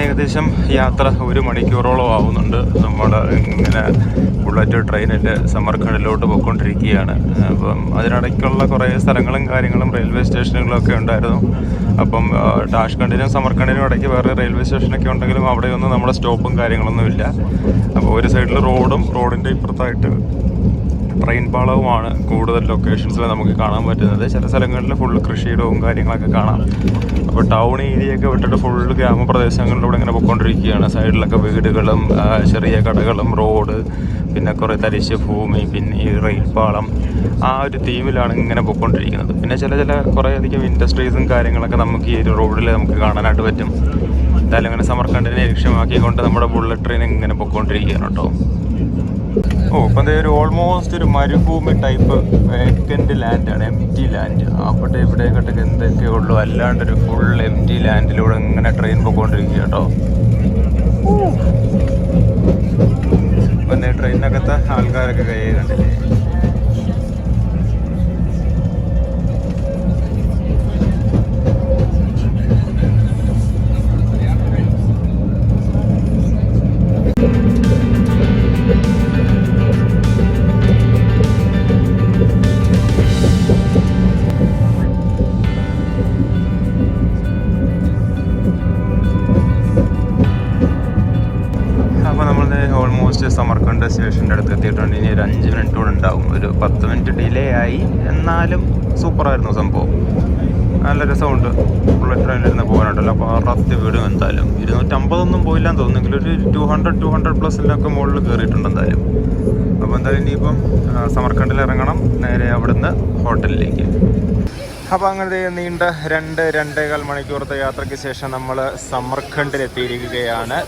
ഏകദേശം യാത്ര 1 മണിക്കൂറോളം ആവുന്നുണ്ട്. നമ്മൾ ഇങ്ങനെ ബുള്ളറ്റ് ട്രെയിനിൽ സമർഖണ്ഡിലോട്ട് പോയിക്കൊണ്ടിരിക്കുകയാണ്. അപ്പം അതിനിടയ്ക്കുള്ള കുറേ സ്ഥലങ്ങളും കാര്യങ്ങളും റെയിൽവേ സ്റ്റേഷനുകളൊക്കെ ഉണ്ടായിരുന്നു. അപ്പം ടാഷ്കണ്ടിനും സമർഖണ്ഡിനും ഇടയ്ക്ക് വേറെ റെയിൽവേ സ്റ്റേഷനൊക്കെ ഉണ്ടെങ്കിലും അവിടെയൊന്നും നമ്മുടെ സ്റ്റോപ്പും കാര്യങ്ങളൊന്നുമില്ല. അപ്പോൾ ഒരു സൈഡിൽ റോഡിൻ്റെ ഇപ്പുറത്തായിട്ട് ട്രെയിൻ പാളവുമാണ് കൂടുതൽ ലൊക്കേഷൻസിൽ നമുക്ക് കാണാൻ പറ്റുന്നത്. ചില സ്ഥലങ്ങളിൽ ഫുള്ള് കൃഷിയിടവും കാര്യങ്ങളൊക്കെ കാണാം. അപ്പോൾ ടൗൺ ഏരിയയൊക്കെ വിട്ടിട്ട് ഫുള്ള് ഗ്രാമപ്രദേശങ്ങളിലൂടെ ഇങ്ങനെ പോയിക്കൊണ്ടിരിക്കുകയാണ്. സൈഡിലൊക്കെ വീടുകളും ചെറിയ കടകളും റോഡ്, പിന്നെ കുറേ തരിശ് ഭൂമി, പിന്നെ ഈ റെയിൽ പാളം, ആ ഒരു തീമിലാണ് ഇങ്ങനെ പോയിക്കൊണ്ടിരിക്കുന്നത്. പിന്നെ ചില കുറേയധികം ഇൻഡസ്ട്രീസും കാര്യങ്ങളൊക്കെ നമുക്ക് ഈ ഒരു റോഡിൽ നമുക്ക് കാണാനായിട്ട് പറ്റും. എന്തായാലും ഇങ്ങനെ സമർഖണ്ഡിനെ ലക്ഷ്യമാക്കിക്കൊണ്ട് നമ്മുടെ ബുള്ളറ്റ് ട്രെയിൻ ഇങ്ങനെ പോയിക്കൊണ്ടിരിക്കുകയാണ് കേട്ടോ. ഇപ്പം ഒരു ഓൾമോസ്റ്റ് ഒരു മരുഭൂമി ടൈപ്പ് വേക്കൻറ്റ് ലാൻഡാണ്, എം ടി ലാൻഡ്. അവിടെ ഇവിടെയൊക്കെ എന്തൊക്കെയേ ഉള്ളൂ, അല്ലാണ്ടൊരു ഫുൾ എം ടി ലാൻഡിലൂടെ ഇങ്ങനെ ട്രെയിൻ പോയിക്കൊണ്ടിരിക്കുക കേട്ടോ. പിന്നെ ട്രെയിനകത്ത് ആൾക്കാരൊക്കെ കയ്യുന്നുണ്ടല്ലേ. സമർക്കണ്ട് സ്റ്റേഷൻ്റെ അടുത്ത് എത്തിയിട്ടുണ്ട്. ഇനി ഒരു 5 മിനിറ്റ് കൂടെ ഉണ്ടാവും. ഒരു 10 മിനിറ്റ് ഡിലേ ആയി, എന്നാലും സൂപ്പറായിരുന്നു സംഭവം. നല്ല രസമുണ്ട്. ബുള്ളറ്റ് ട്രെയിനിലിരുന്ന് പോകാനുണ്ടല്ലോ. അപ്പോൾ അറത്ത് വീടും എന്തായാലും 250 പോയില്ലാന്ന് തോന്നുന്നെങ്കിൽ ഒരു 200+ മുകളിൽ കയറിയിട്ടുണ്ട് എന്തായാലും. അപ്പോൾ എന്തായാലും ഇനിയിപ്പം സമർക്കണ്ടിൽ ഇറങ്ങണം, നേരെ അവിടുന്ന് ഹോട്ടലിലേക്ക്. അപ്പോൾ അങ്ങനെ നീണ്ട 2-2.25 മണിക്കൂറത്തെ യാത്രയ്ക്ക് ശേഷം നമ്മൾ സമർഖണ്ഡിലെത്തിയിരിക്കുകയാണ്.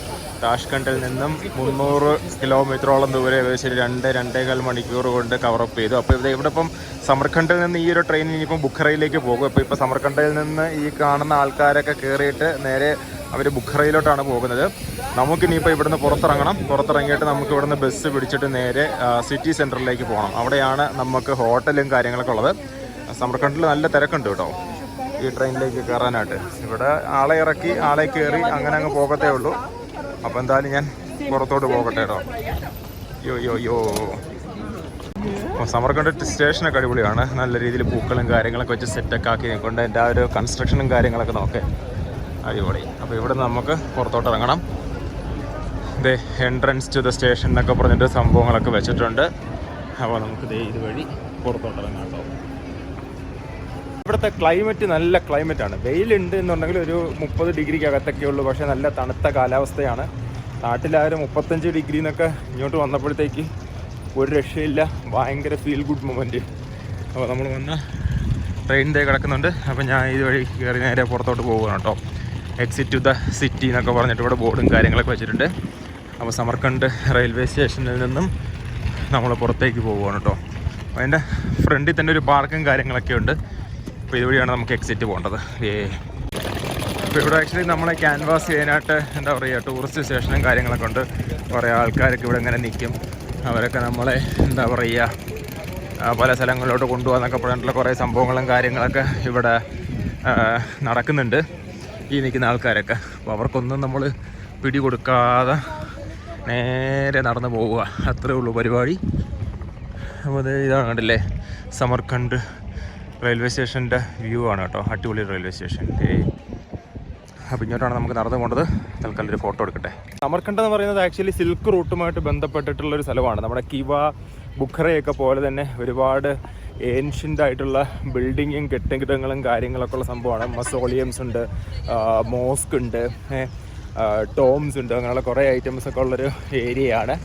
താഷ്കണ്ടിൽ നിന്നും 300 കിലോമീറ്ററോളം ദൂരെ ഏകദേശം 2-2.25 മണിക്കൂർ കൊണ്ട് കവറപ്പ് ചെയ്തു. അപ്പോൾ ഇവിടെ ഇപ്പം സമർഖണ്ഡിൽ നിന്ന് ഈ ഒരു ട്രെയിൻ ഇനിയിപ്പം ബുഖറയിലേക്ക് പോകും. അപ്പോൾ ഇപ്പോൾ സമർഖണ്ഡിൽ നിന്ന് ഈ കാണുന്ന ആൾക്കാരൊക്കെ കയറിയിട്ട് നേരെ അവർ ബുഖറയിലോട്ടാണ് പോകുന്നത്. നമുക്കിനിയിപ്പോൾ ഇവിടുന്ന് പുറത്തിറങ്ങിയിട്ട് നമുക്ക് ഇവിടുന്ന് ബസ് പിടിച്ചിട്ട് നേരെ സിറ്റി സെൻറ്ററിലേക്ക് പോകണം. അവിടെയാണ് നമുക്ക് ഹോട്ടലും കാര്യങ്ങളൊക്കെ ഉള്ളത്. സമർഖണ്ഡിൽ നല്ല തിരക്കുണ്ട് കേട്ടോ ഈ ട്രെയിനിലേക്ക് കയറാനായിട്ട്. ഇവിടെ ആളെ ഇറക്കി ആളെ കയറി അങ്ങനെ അങ്ങ് പോകത്തേ ഉള്ളൂ. അപ്പോൾ എന്തായാലും ഞാൻ പുറത്തോട്ട് പോകട്ടെ കേട്ടോ. യോ സമർഖണ്ഡ് സ്റ്റേഷനൊക്കെ അടിപൊളിയാണ്. നല്ല രീതിയിൽ പൂക്കളും കാര്യങ്ങളൊക്കെ വെച്ച് സെറ്റൊക്കെ ആക്കി നിൽക്കൊണ്ട് എൻ്റെ ആ ഒരു കൺസ്ട്രക്ഷനും കാര്യങ്ങളൊക്കെ നോക്കേ അടിപൊളി. അപ്പോൾ ഇവിടെ നമുക്ക് പുറത്തോട്ട് ഇറങ്ങണം. ദേ എൻട്രൻസ് ടു ദ സ്റ്റേഷൻ എന്നൊക്കെ പറഞ്ഞിട്ട് സംഭവങ്ങളൊക്കെ വെച്ചിട്ടുണ്ട്. അപ്പോൾ നമുക്ക് ദേ ഇതുവഴി പുറത്തോട്ട് ഇറങ്ങാം കേട്ടോ. ഇവിടുത്തെ ക്ലൈമറ്റ് നല്ല ക്ലൈമറ്റാണ്. വെയിലുണ്ട് എന്നുണ്ടെങ്കിൽ ഒരു 30 ഡിഗ്രിക്കകത്തൊക്കെ ഉള്ളൂ. പക്ഷേ നല്ല തണുത്ത കാലാവസ്ഥയാണ്. നാട്ടിലാരും 35 ഡിഗ്രി എന്നൊക്കെ ഇങ്ങോട്ട് വന്നപ്പോഴത്തേക്ക് ഒരു രക്ഷയില്ല. ഭയങ്കര ഫീൽ ഗുഡ് മൊമെൻറ്റ്. അപ്പോൾ നമ്മൾ വന്ന ട്രെയിനിൻ്റെ കിടക്കുന്നുണ്ട്. അപ്പോൾ ഞാൻ ഇതുവഴി കയറി നേരെ പുറത്തോട്ട് പോവുകയാണ് കേട്ടോ. എക്സിറ്റ് ടു ദ സിറ്റി എന്നൊക്കെ പറഞ്ഞിട്ട് ഇവിടെ ബോർഡും കാര്യങ്ങളൊക്കെ വെച്ചിട്ടുണ്ട്. അപ്പോൾ സമർഖണ്ഡ് റെയിൽവേ സ്റ്റേഷനിൽ നിന്നും നമ്മൾ പുറത്തേക്ക് പോവുകയാണ് കേട്ടോ. അപ്പോൾ അതിൻ്റെ ഫ്രണ്ടിൽ തന്നെ ഒരു പാർക്കും കാര്യങ്ങളൊക്കെ ഉണ്ട്. അപ്പോൾ ഇതുവഴിയാണ് നമുക്ക് എക്സിറ്റ് പോകേണ്ടത്. അപ്പോൾ ഇവിടെ ആക്ച്വലി നമ്മളെ ക്യാൻവാസ് ചെയ്യാനായിട്ട് എന്താ പറയുക ടൂറിസ്റ്റ് സ്റ്റേഷനും കാര്യങ്ങളൊക്കെ ഉണ്ട്. കുറേ ആൾക്കാരൊക്കെ ഇവിടെ ഇങ്ങനെ നിൽക്കും. അവരൊക്കെ നമ്മളെ എന്താ പറയുക പല സ്ഥലങ്ങളിലോട്ട് കൊണ്ടുപോകാന്നൊക്കെ പറഞ്ഞിട്ടുള്ള കുറേ സംഭവങ്ങളും കാര്യങ്ങളൊക്കെ ഇവിടെ നടക്കുന്നുണ്ട് ഈ നിൽക്കുന്ന ആൾക്കാരൊക്കെ. അപ്പോൾ അവർക്കൊന്നും നമ്മൾ പിടികൊടുക്കാതെ നേരെ നടന്ന് പോവുക, അത്രേ ഉള്ളൂ പരിപാടി. അപ്പോൾ അത് ഇതാണ് കണ്ടില്ലേ സമർഖണ്ഡ് റെയിൽവേ സ്റ്റേഷൻ്റെ വ്യൂ ആണ് കേട്ടോ. അടിപൊളി റെയിൽവേ സ്റ്റേഷൻ. അപ്പോൾ ഇങ്ങോട്ടാണ് നമുക്ക് നടന്നു പോകേണ്ടത്. തൽക്കാലം ഒരു ഫോട്ടോ എടുക്കട്ടെ. സമർഖണ്ഡ് എന്ന് പറയുന്നത് ആക്ച്വലി സിൽക്ക് റൂട്ടുമായിട്ട് ബന്ധപ്പെട്ടിട്ടുള്ളൊരു സ്ഥലമാണ്. നമ്മുടെ കിവ ബുഖറയൊക്കെ പോലെ തന്നെ ഒരുപാട് ഏൻഷ്യൻ്റ് ആയിട്ടുള്ള ബിൽഡിങ്ങും കെട്ടിടങ്ങളും കാര്യങ്ങളൊക്കെ ഉള്ള സംഭവമാണ്. മസോളിയംസ് ഉണ്ട്, മോസ്ക് ഉണ്ട്, ടോംസ് ഉണ്ട്, അങ്ങനെയുള്ള കുറേ ഐറ്റംസ് ഒക്കെ ഉള്ളൊരു ഏരിയയാണ്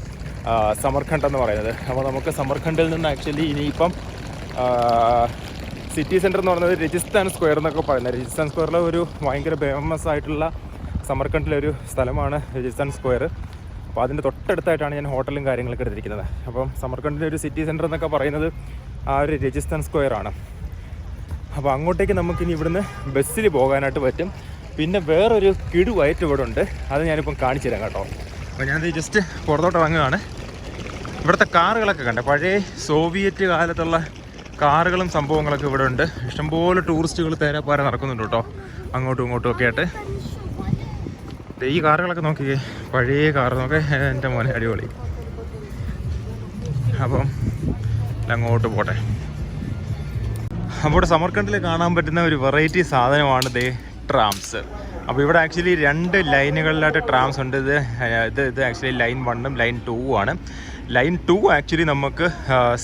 സമർഖണ്ഡ് എന്ന് പറയുന്നത്. അപ്പോൾ നമുക്ക് സമർഖണ്ഡിൽ നിന്ന് ആക്ച്വലി ഇനിയിപ്പം സിറ്റി സെൻറ്റർ എന്ന് പറയുന്നത് രജിസ്ഥാൻ സ്ക്വയർ എന്നൊക്കെ പറയുന്നത്. രജിസ്ഥാൻ സ്ക്വയറിലെ ഒരു ഭയങ്കര ഫേമസ് ആയിട്ടുള്ള സമർഖണ്ഡിലൊരു സ്ഥലമാണ് രജിസ്ഥാൻ സ്ക്വയർ. അപ്പോൾ അതിൻ്റെ തൊട്ടടുത്തായിട്ടാണ് ഞാൻ ഹോട്ടലും കാര്യങ്ങളൊക്കെ എടുത്തിരിക്കുന്നത്. അപ്പം സമർഖണ്ഡിൻ്റെ ഒരു സിറ്റി സെൻറ്റർ എന്നൊക്കെ പറയുന്നത് ആ ഒരു രജിസ്ഥാൻ സ്ക്വയറാണ്. അപ്പോൾ അങ്ങോട്ടേക്ക് നമുക്കിനി ഇവിടുന്ന് ബസ്സിൽ പോകാനായിട്ട് പറ്റും. പിന്നെ വേറൊരു കിടുവയറ്റ് ഇവിടെ ഉണ്ട്, അത് ഞാനിപ്പം കാണിച്ചു തരാം കേട്ടോ. അപ്പോൾ ഞാനത് ജസ്റ്റ് പുറത്തോട്ട് ഇറങ്ങുകയാണ്. ഇവിടുത്തെ കാറുകളൊക്കെ കണ്ടേ, പഴയ സോവിയറ്റ് കാലത്തുള്ള കാറുകളും സംഭവങ്ങളൊക്കെ ഇവിടെ ഉണ്ട്. ഇഷ്ടംപോലെ ടൂറിസ്റ്റുകൾ തേരാപ്പാര നടക്കുന്നുണ്ട് കേട്ടോ, അങ്ങോട്ടും ഇങ്ങോട്ടും ഒക്കെ ആയിട്ട്. ഈ കാറുകളൊക്കെ നോക്കിയേ, പഴയ കാർ നോക്കേ, എൻ്റെ മോനെ അടിപൊളി. അപ്പം അങ്ങോട്ട് പോട്ടെ. അപ്പോൾ ഇവിടെ സമർഖണ്ഡിൽ കാണാൻ പറ്റുന്ന ഒരു വെറൈറ്റി സാധനമാണ് ദേ ട്രാംസ്. അപ്പോൾ ഇവിടെ ആക്ച്വലി 2 ലൈനുകളിലായിട്ട് ട്രാംസ് ഉണ്ട്. ഇത് ആക്ച്വലി ലൈൻ 1ഉം ലൈൻ 2ഉം ആണ്. ലൈൻ 2 ആക്ച്വലി നമുക്ക്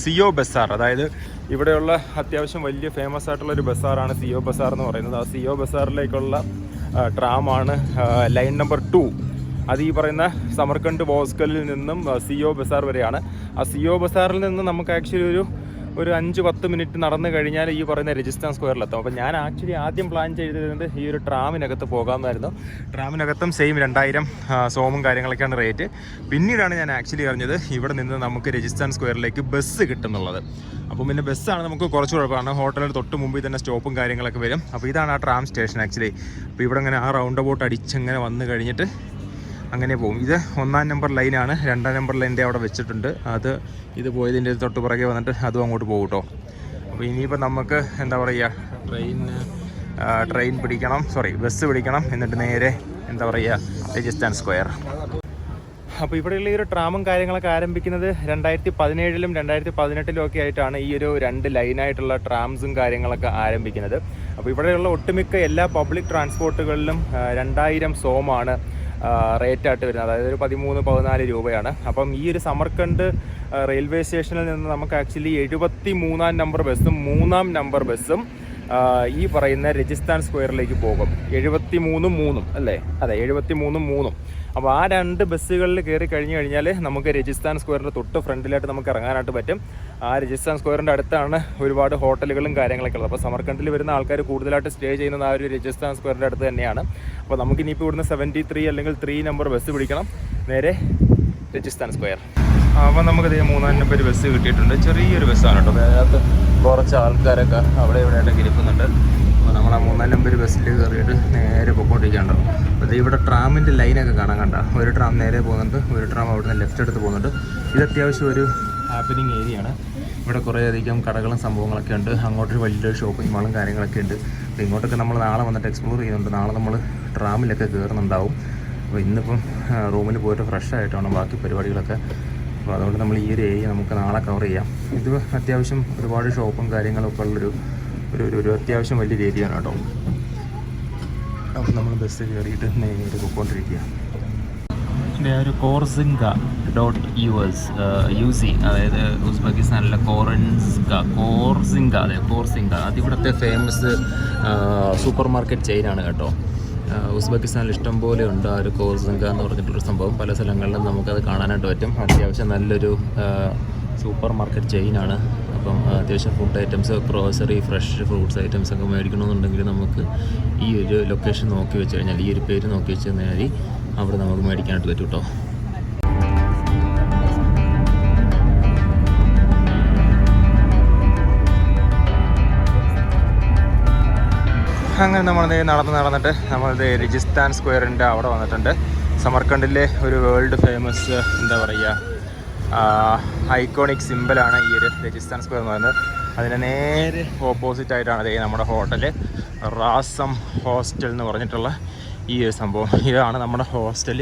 സിയോ ബസാർ, അതായത് ഇവിടെയുള്ള അത്യാവശ്യം വലിയ ഫേമസ് ആയിട്ടുള്ള ഒരു ബസാറാണ് സിയോ ബസാർ എന്ന് പറയുന്നത്. ആ സിയോ ബസാറിലേക്കുള്ള ട്രാമാണ് ലൈൻ നമ്പർ 2. അത് ഈ പറയുന്ന സമർഖണ്ഡ് വോസ്കലിൽ നിന്നും സിയോ ബസാർ വരെയാണ്. ആ സിയോ ബസാറിൽ നിന്ന് നമുക്ക് ആക്ച്വലി ഒരു ഒരു 5-10 മിനിറ്റ് നടന്നു കഴിഞ്ഞാൽ ഈ പറയുന്ന രജിസ്ഥാൻ സ്ക്വയറിലെത്തും. അപ്പോൾ ഞാൻ ആക്ച്വലി ആദ്യം പ്ലാൻ ചെയ്തിരുന്നത് ഈ ഒരു ട്രാമിനകത്ത് പോകാമെന്നായിരുന്നു. ട്രാമിനകത്തും സെയിം 2000 സോമും കാര്യങ്ങളൊക്കെയാണ് റേറ്റ്. പിന്നീടാണ് ഞാൻ ആക്ച്വലി അറിഞ്ഞത് ഇവിടെ നിന്ന് നമുക്ക് രജിസ്ഥാൻ സ്ക്വയറിലേക്ക് ബസ് കിട്ടുന്നുള്ളത്. അപ്പോൾ പിന്നെ ബസ്സാണ് നമുക്ക് കുറച്ച് കുഴപ്പമാണ്. ഹോട്ടലിന് തൊട്ട് മുമ്പിൽ തന്നെ സ്റ്റോപ്പും കാര്യങ്ങളൊക്കെ വരും. അപ്പോൾ ഇതാണ് ആ ട്രാം സ്റ്റേഷൻ ആക്ച്വലി. അപ്പോൾ ഇവിടെ ഇങ്ങനെ ആ റൗണ്ട് അബൌട്ട് അടിച്ചങ്ങനെ വന്നു കഴിഞ്ഞിട്ട് അങ്ങനെ പോകും. ഇത് 1-ാം നമ്പർ ലൈനാണ്. 2-ാം നമ്പർ ലൈൻ്റെ അവിടെ വെച്ചിട്ടുണ്ട്. ഇത് പോയതിൻ്റെ തൊട്ട് പുറകെ വന്നിട്ട് അതും അങ്ങോട്ട് പോകും കേട്ടോ. അപ്പോൾ ഇനിയിപ്പോൾ നമുക്ക് എന്താ പറയുക, ട്രെയിൻ പിടിക്കണം, ബസ് പിടിക്കണം. എന്നിട്ട് നേരെ എന്താ പറയുക രജിസ്ഥാൻ സ്ക്വയർ. അപ്പോൾ ഇവിടെയുള്ള ഈ ഒരു ട്രാമും കാര്യങ്ങളൊക്കെ ആരംഭിക്കുന്നത് 2017-ലും 2018-ലും ഒക്കെ ആയിട്ടാണ് ഈ ഒരു 2 ലൈനായിട്ടുള്ള ട്രാംസും കാര്യങ്ങളൊക്കെ ആരംഭിക്കുന്നത്. അപ്പോൾ ഇവിടെയുള്ള ഒട്ടുമിക്ക എല്ലാ പബ്ലിക് ട്രാൻസ്പോർട്ടുകളിലും 2000 സോമാണ് റേറ്റായിട്ട് വരുന്നത്. അതായത് ഒരു 13-14 രൂപയാണ്. അപ്പം ഈ ഒരു സമർക്കണ്ട് റെയിൽവേ സ്റ്റേഷനിൽ നിന്ന് നമുക്ക് ആക്ച്വലി 73-ാം നമ്പർ ബസ്സും 3-ാം നമ്പർ ബസ്സും ഈ പറയുന്ന രജിസ്ഥാൻ സ്ക്വയറിലേക്ക് പോകും. 73-3 അല്ലേ? അതെ, 73-3. അപ്പോൾ ആ 2 ബസ്സുകളിൽ കയറി കഴിഞ്ഞാൽ നമുക്ക് രജിസ്ഥാൻ സ്ക്വയറിൻ്റെ തൊട്ട് ഫ്രണ്ടിലായിട്ട് നമുക്ക് ഇറങ്ങാനായിട്ട് പറ്റും. ആ രജിസ്ഥാൻ സ്ക്വയറിൻ്റെ അടുത്താണ് ഒരുപാട് ഹോട്ടലുകളും കാര്യങ്ങളൊക്കെ ഉള്ളത്. അപ്പോൾ സമർക്കണ്ടിൽ വരുന്ന ആൾക്കാർ കൂടുതലായിട്ട് സ്റ്റേ ചെയ്യുന്നത് ആ ഒരു രജിസ്ഥാൻ സ്ക്വയറിൻ്റെ അടുത്ത് തന്നെയാണ്. അപ്പോൾ നമുക്കിനിയിപ്പോൾ ഇവിടുന്ന് 73 അല്ലെങ്കിൽ 3 നമ്പർ ബസ് പിടിക്കണം നേരെ രജിസ്ഥാൻ സ്ക്വയർ. അപ്പോൾ നമുക്കിത് 3-ാം നമ്പർ ബസ് കിട്ടിയിട്ടുണ്ട്. ചെറിയൊരു ബസ്സാണ് കേട്ടോ. അതിനകത്ത് കുറച്ച് ആൾക്കാരൊക്കെ അവിടെ ഇവിടെയായിട്ടൊക്കെ ഇരിക്കുന്നുണ്ട്. അപ്പോൾ നമ്മൾ ആ 3-ാം നമ്പർ ബസ്സിൽ കയറിയിട്ട് നേരെ പൊക്കോണ്ടിരിക്കുകയുണ്ടാവും. അപ്പോൾ ഇവിടെ ട്രാമിൻ്റെ ലൈനൊക്കെ കാണാൻ കണ്ട. ഒരു ട്രാം നേരെ പോകുന്നുണ്ട്, ഒരു ട്രാം അവിടുന്ന് ലെഫ്റ്റ് എടുത്ത് പോകുന്നുണ്ട്. ഇത് അത്യാവശ്യം ഒരു ഹാപ്പനിങ് ഏരിയയാണ്. ഇവിടെ കുറേയധികം കടകളും സംഭവങ്ങളൊക്കെ ഉണ്ട്. അങ്ങോട്ടൊരു വലിയൊരു ഷോപ്പിംഗ് മാളും കാര്യങ്ങളൊക്കെ ഉണ്ട്. അപ്പോൾ ഇങ്ങോട്ടൊക്കെ നമ്മൾ നാളെ വന്നിട്ട് എക്സ്പ്ലോർ ചെയ്യുന്നുണ്ട്. നാളെ നമ്മൾ ട്രാമിലൊക്കെ കയറുന്നുണ്ടാവും. അപ്പോൾ ഇന്നിപ്പം റൂമിൽ പോയിട്ട് ഫ്രഷ് ആയിട്ടാണ് ബാക്കി പരിപാടികളൊക്കെ. അപ്പോൾ അതുകൊണ്ട് നമ്മൾ ഈ ഒരു ഏരിയ നമുക്ക് നാളെ കവർ ചെയ്യാം. ഇത് അത്യാവശ്യം ഒരുപാട് ഷോപ്പും കാര്യങ്ങളൊക്കെ ഉള്ളൊരു ഒരു അത്യാവശ്യം വലിയൊരു ഏരിയയാണ് കേട്ടോ. അപ്പോൾ നമ്മൾ ബസ് കയറിയിട്ട് നേരെ പോയിക്കൊണ്ടിരിക്കുക. ഒരു Corsinga.us അതായത് ഉസ്ബെക്കിസ്ഥാനിലെ കോർസിംഗ അതിവിടുത്തെ ഫേമസ് സൂപ്പർ മാർക്കറ്റ് ചെയിനാണ് കേട്ടോ. ഉസ്ബെക്കിസ്ഥാനിൽ ഇഷ്ടം പോലെ ഉണ്ട് ആ ഒരു കോർസിംഗ എന്ന് പറഞ്ഞിട്ടുള്ളൊരു സംഭവം. പല സ്ഥലങ്ങളിലും നമുക്കത് കാണാനായിട്ട് പറ്റും. അത്യാവശ്യം നല്ലൊരു സൂപ്പർ മാർക്കറ്റ് ചെയിനാണ്. അപ്പം അത്യാവശ്യം food items, grocery, fresh fruits items ഒക്കെ മേടിക്കണമെന്നുണ്ടെങ്കിൽ നമുക്ക് ഈ ഒരു ലൊക്കേഷൻ നോക്കി വെച്ച് കഴിഞ്ഞാൽ, ഈ ഒരു പേര് നോക്കി വെച്ച് കഴിഞ്ഞാൽ അവിടെ നമുക്ക് മേടിക്കാനായിട്ട് പറ്റും കേട്ടോ. അങ്ങനെ നമ്മൾ നടന്നിട്ട് നമ്മളിത് രജിസ്ഥാൻ സ്ക്വയറിൻ്റെ അവിടെ വന്നിട്ടുണ്ട്. സമർക്കണ്ടിലെ ഒരു വേൾഡ് ഫേമസ് എന്താ പറയുക ഐക്കോണിക് സിമ്പിളാണ് ഈ ഒരു രജിസ്ഥാൻ സ്ക്വയർ എന്ന് പറയുന്നത്. അതിന് നേരെ ഓപ്പോസിറ്റ് ആയിട്ടാണ് നമ്മുടെ ഹോട്ടൽ റാസം ഹോസ്റ്റൽ എന്ന് പറഞ്ഞിട്ടുള്ള ഈ ഒരു സംഭവം. ഇതാണ് നമ്മുടെ ഹോസ്റ്റൽ.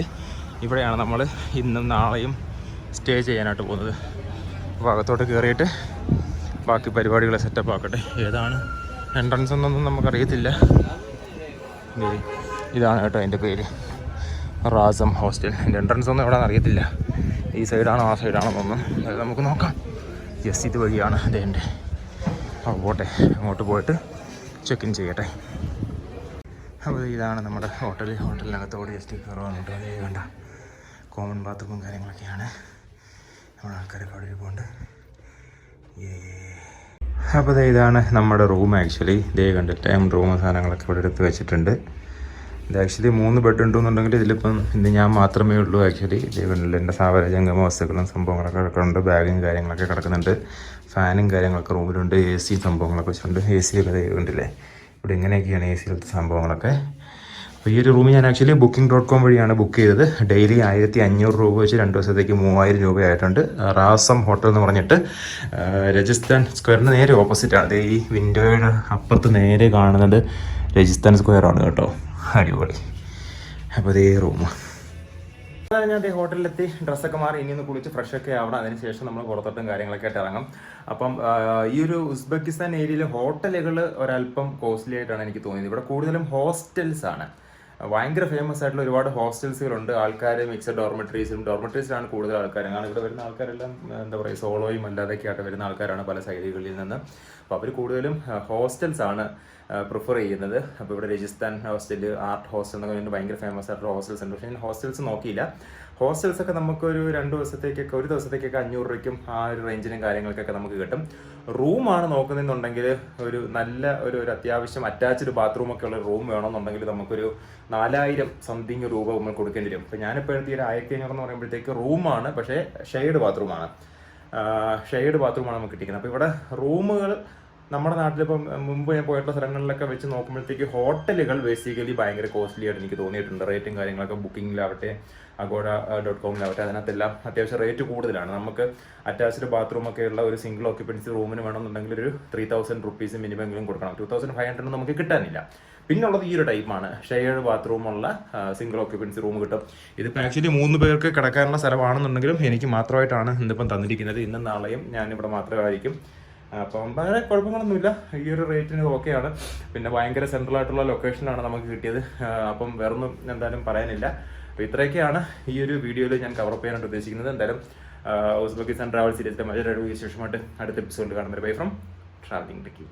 ഇവിടെയാണ് നമ്മൾ ഇന്നും നാളെയും സ്റ്റേ ചെയ്യാനായിട്ട് പോകുന്നത്. അപ്പോൾ അകത്തോട്ട് കയറിയിട്ട് ബാക്കി പരിപാടികളെ സെറ്റപ്പ് ആക്കട്ടെ. ഏതാണ് എൻട്രൻസ് എന്നൊന്നും നമുക്കറിയത്തില്ല. ഇതാണ് കേട്ടോ എൻ്റെ പേര്, റാസം ഹോസ്റ്റൽ. എൻ്റെ എൻട്രൻസ് ഒന്നും എവിടെയാണെന്ന് അറിയത്തില്ല. ഈ സൈഡാണോ ആ സൈഡാണോ എന്നൊന്നും അത് നമുക്ക് നോക്കാം. യെസ്, ഇത് വഴിയാണ് എൻ്റെ. അപ്പോൾ പോട്ടെ, അങ്ങോട്ട് പോയിട്ട് ചെക്ക് ഇൻ ചെയ്യട്ടെ. അപ്പോൾ ഇതാണ് നമ്മുടെ ഹോട്ടലിനകത്തോട് ജസ്റ്റ് കയറുവാനുണ്ട്. അതേ വേണ്ട കോമൺ ബാത്റൂമും കാര്യങ്ങളൊക്കെയാണ്. നമ്മുടെ ആൾക്കാരൊക്കെ അവിടെ ഇരിപ്പുണ്ട്. അപ്പോൾ ഇതാണ് നമ്മുടെ റൂം. ആക്ച്വലി ഇതേ കണ്ടിട്ട് റൂം സാധനങ്ങളൊക്കെ ഇവിടെ എടുത്ത് വെച്ചിട്ടുണ്ട്. ഇത് ആക്ച്വലി 3 ബെഡ് ഉണ്ടെന്നുണ്ടെങ്കിൽ ഇതിലിപ്പം ഇന്ന് ഞാൻ മാത്രമേ ഉള്ളൂ. ആക്ച്വലി ഇതേ കണ്ടില്ല, എൻ്റെ സാവര ജംഗമ വസ്തുക്കളും സംഭവങ്ങളൊക്കെ കിടക്കുന്നുണ്ട്. ബാഗും കാര്യങ്ങളൊക്കെ കിടക്കുന്നുണ്ട്. ഫാനും കാര്യങ്ങളൊക്കെ റൂമിലുണ്ട്. AC സംഭവങ്ങളൊക്കെ വെച്ചിട്ടുണ്ട്. AC ഒക്കെ കണ്ടില്ലേ, ഇവിടെ ഇങ്ങനെയൊക്കെയാണ് AC സംഭവങ്ങളൊക്കെ. അപ്പോൾ ഈ ഒരു റൂം ഞാൻ ആക്ച്വലി booking.com വഴിയാണ് ബുക്ക് ചെയ്തത്. ഡെയിലി 1500 രൂപ വെച്ച് 2 ദിവസത്തേക്ക് 3000 രൂപയായിട്ടുണ്ട്. റാസം ഹോട്ടൽ എന്ന് പറഞ്ഞിട്ട് രജിസ്ഥാൻ സ്ക്വയറിന് നേരെ ഓപ്പോസിറ്റാണ്. അത് ഈ വിൻഡോയുടെ അപ്പുറത്ത് നേരെ കാണുന്നത് രജിസ്ഥാൻ സ്ക്വയറാണ് കേട്ടോ. അടിപൊളി. അപ്പോൾ ഇതേ റൂം. ഞാൻ അതേ ഹോട്ടലിലെത്തി ഡ്രസ്സൊക്കെ മാറി ഇനി ഒന്ന് കുളിച്ച് ഫ്രഷൊക്കെ ആവണം. അതിനുശേഷം നമ്മൾ പുറത്തോട്ടും കാര്യങ്ങളൊക്കെ ആയിട്ട് ഇറങ്ങും. അപ്പം ഈ ഒരു ഉസ്ബെക്കിസ്ഥാൻ ഏരിയയിൽ ഹോട്ടലുകൾ ഒരല്പം കോസ്റ്റ്ലി ആയിട്ടാണ് എനിക്ക് തോന്നിയത്. ഇവിടെ കൂടുതലും ഹോസ്റ്റൽസ് ആണ്. ഭയങ്കര ഫേമസ് ആയിട്ടുള്ള ഒരുപാട് ഹോസ്റ്റൽസുകളുണ്ട്. ആൾക്കാർ മിക്സഡ് ഡോർമെട്രീസിലാണ് കൂടുതൽ ആൾക്കാർ. കാരണം ഇവിടെ വരുന്ന ആൾക്കാരെല്ലാം എന്താ പറയുക സോളോയും അല്ലാതൊക്കെ ആയിട്ട് വരുന്ന ആൾക്കാരാണ് പല സൈഡുകളിൽ നിന്ന്. അപ്പോൾ അവർ കൂടുതലും ഹോസ്റ്റൽസ് ആണ് പ്രിഫർ ചെയ്യുന്നത്. അപ്പോൾ ഇവിടെ രജിസ്ഥാൻ ഹോസ്റ്റൽ, ആർട്ട് ഹോസ്റ്റൽ എന്നൊക്കെ പറഞ്ഞിട്ട് ഭയങ്കര ഫേമസ് ആയിട്ടുള്ള ഹോസ്റ്റൽസ് ഉണ്ട്. പക്ഷേ ഞാൻ ഹോസ്റ്റൽസ് നോക്കിയില്ല. ഹോസ്റ്റൽസൊക്കെ നമുക്കൊരു 2 ദിവസത്തേക്കൊക്കെ, ഒരു ദിവസത്തേക്കൊക്കെ 500 രൂപയ്ക്കും ആ ഒരു റേഞ്ചിനും കാര്യങ്ങൾക്കൊക്കെ നമുക്ക് കിട്ടും. റൂമാണ് നോക്കുന്നതെന്നുണ്ടെങ്കിൽ ഒരു നല്ല ഒരു അത്യാവശ്യം അറ്റാച്ച്ഡ് ബാത്റൂമൊക്കെ ഉള്ള റൂം വേണമെന്നുണ്ടെങ്കിൽ നമുക്കൊരു 4000 സംതിങ് രൂപ നമ്മൾ കൊടുക്കേണ്ടി വരും. അപ്പോൾ ഞാനിപ്പോൾ എഴുതിയ 1500 എന്ന് പറയുമ്പോഴത്തേക്ക് റൂമാണ്, പക്ഷേ ഷെയ്ഡ് ബാത്റൂമാണ് നമുക്ക് കിട്ടിക്കുന്നത്. അപ്പോൾ ഇവിടെ റൂമുകൾ നമ്മുടെ നാട്ടിലിപ്പം മുമ്പ് ഞാൻ പോയിട്ടുള്ള സ്ഥലങ്ങളിലൊക്കെ വെച്ച് നോക്കുമ്പോഴത്തേക്ക് ഹോട്ടലുകൾ ബേസിക്കലി ഭയങ്കര കോസ്റ്റ്ലി ആയിട്ട് എനിക്ക് തോന്നിയിട്ടുണ്ട്. റേറ്റും കാര്യങ്ങളൊക്കെ ബുക്കിങ്ങിലാവട്ടെ, agoda.com-ലാവട്ടെ, അതിനകത്തെല്ലാം അത്യാവശ്യം റേറ്റ് കൂടുതലാണ്. നമുക്ക് അറ്റാച്ച്ഡ് ബാത്റൂമൊക്കെ ഉള്ള ഒരു സിംഗിൾ ഓക്യുപ്പൻസി റൂമിന് വേണമെന്നുണ്ടെങ്കിൽ ഒരു 3000 റുപ്പീസ് മിനിമം എങ്കിലും കൊടുക്കണം. 2500 നമുക്ക് കിട്ടാനില്ല. പിന്നുള്ളത് ഈ ഒരു ടൈപ്പാണ്, ഷെയർഡ് ബാത്റൂമുള്ള സിംഗിൾ ഓക്യുപ്പൻസി റൂം കിട്ടും. ഇതിപ്പോൾ ആക്ച്വലി 3 പേർക്ക് കിടക്കാനുള്ള സ്ഥലമാണെന്നുണ്ടെങ്കിലും എനിക്ക് മാത്രമായിട്ടാണ് ഇന്നിപ്പം തന്നിരിക്കുന്നത്. ഇന്നും നാളെയും ഞാനിവിടെ മാത്രമായിരിക്കും. അപ്പം വളരെ കുഴപ്പങ്ങളൊന്നുമില്ല, ഈ ഒരു റേറ്റിന് ഓക്കെയാണ്. പിന്നെ ഭയങ്കര സെൻട്രൽ ആയിട്ടുള്ള ലൊക്കേഷനിലാണ് നമുക്ക് കിട്ടിയത്. അപ്പം വേറൊന്നും എന്തായാലും പറയാനില്ല. അപ്പോൾ ഇത്രയൊക്കെയാണ് ഈ ഒരു വീഡിയോയിൽ ഞാൻ കവറപ്പ് ചെയ്യാനായിട്ട് ഉദ്ദേശിക്കുന്നത്. എന്തായാലും ഉസ്ബെക്കിസ്ഥാൻ ട്രാവൽ സീരീസിൻ്റെ മറ്റൊരു വിശേഷമായിട്ട് അടുത്ത എപ്പിസോഡിൽ കാണുന്നത്. Bye from travelling techie.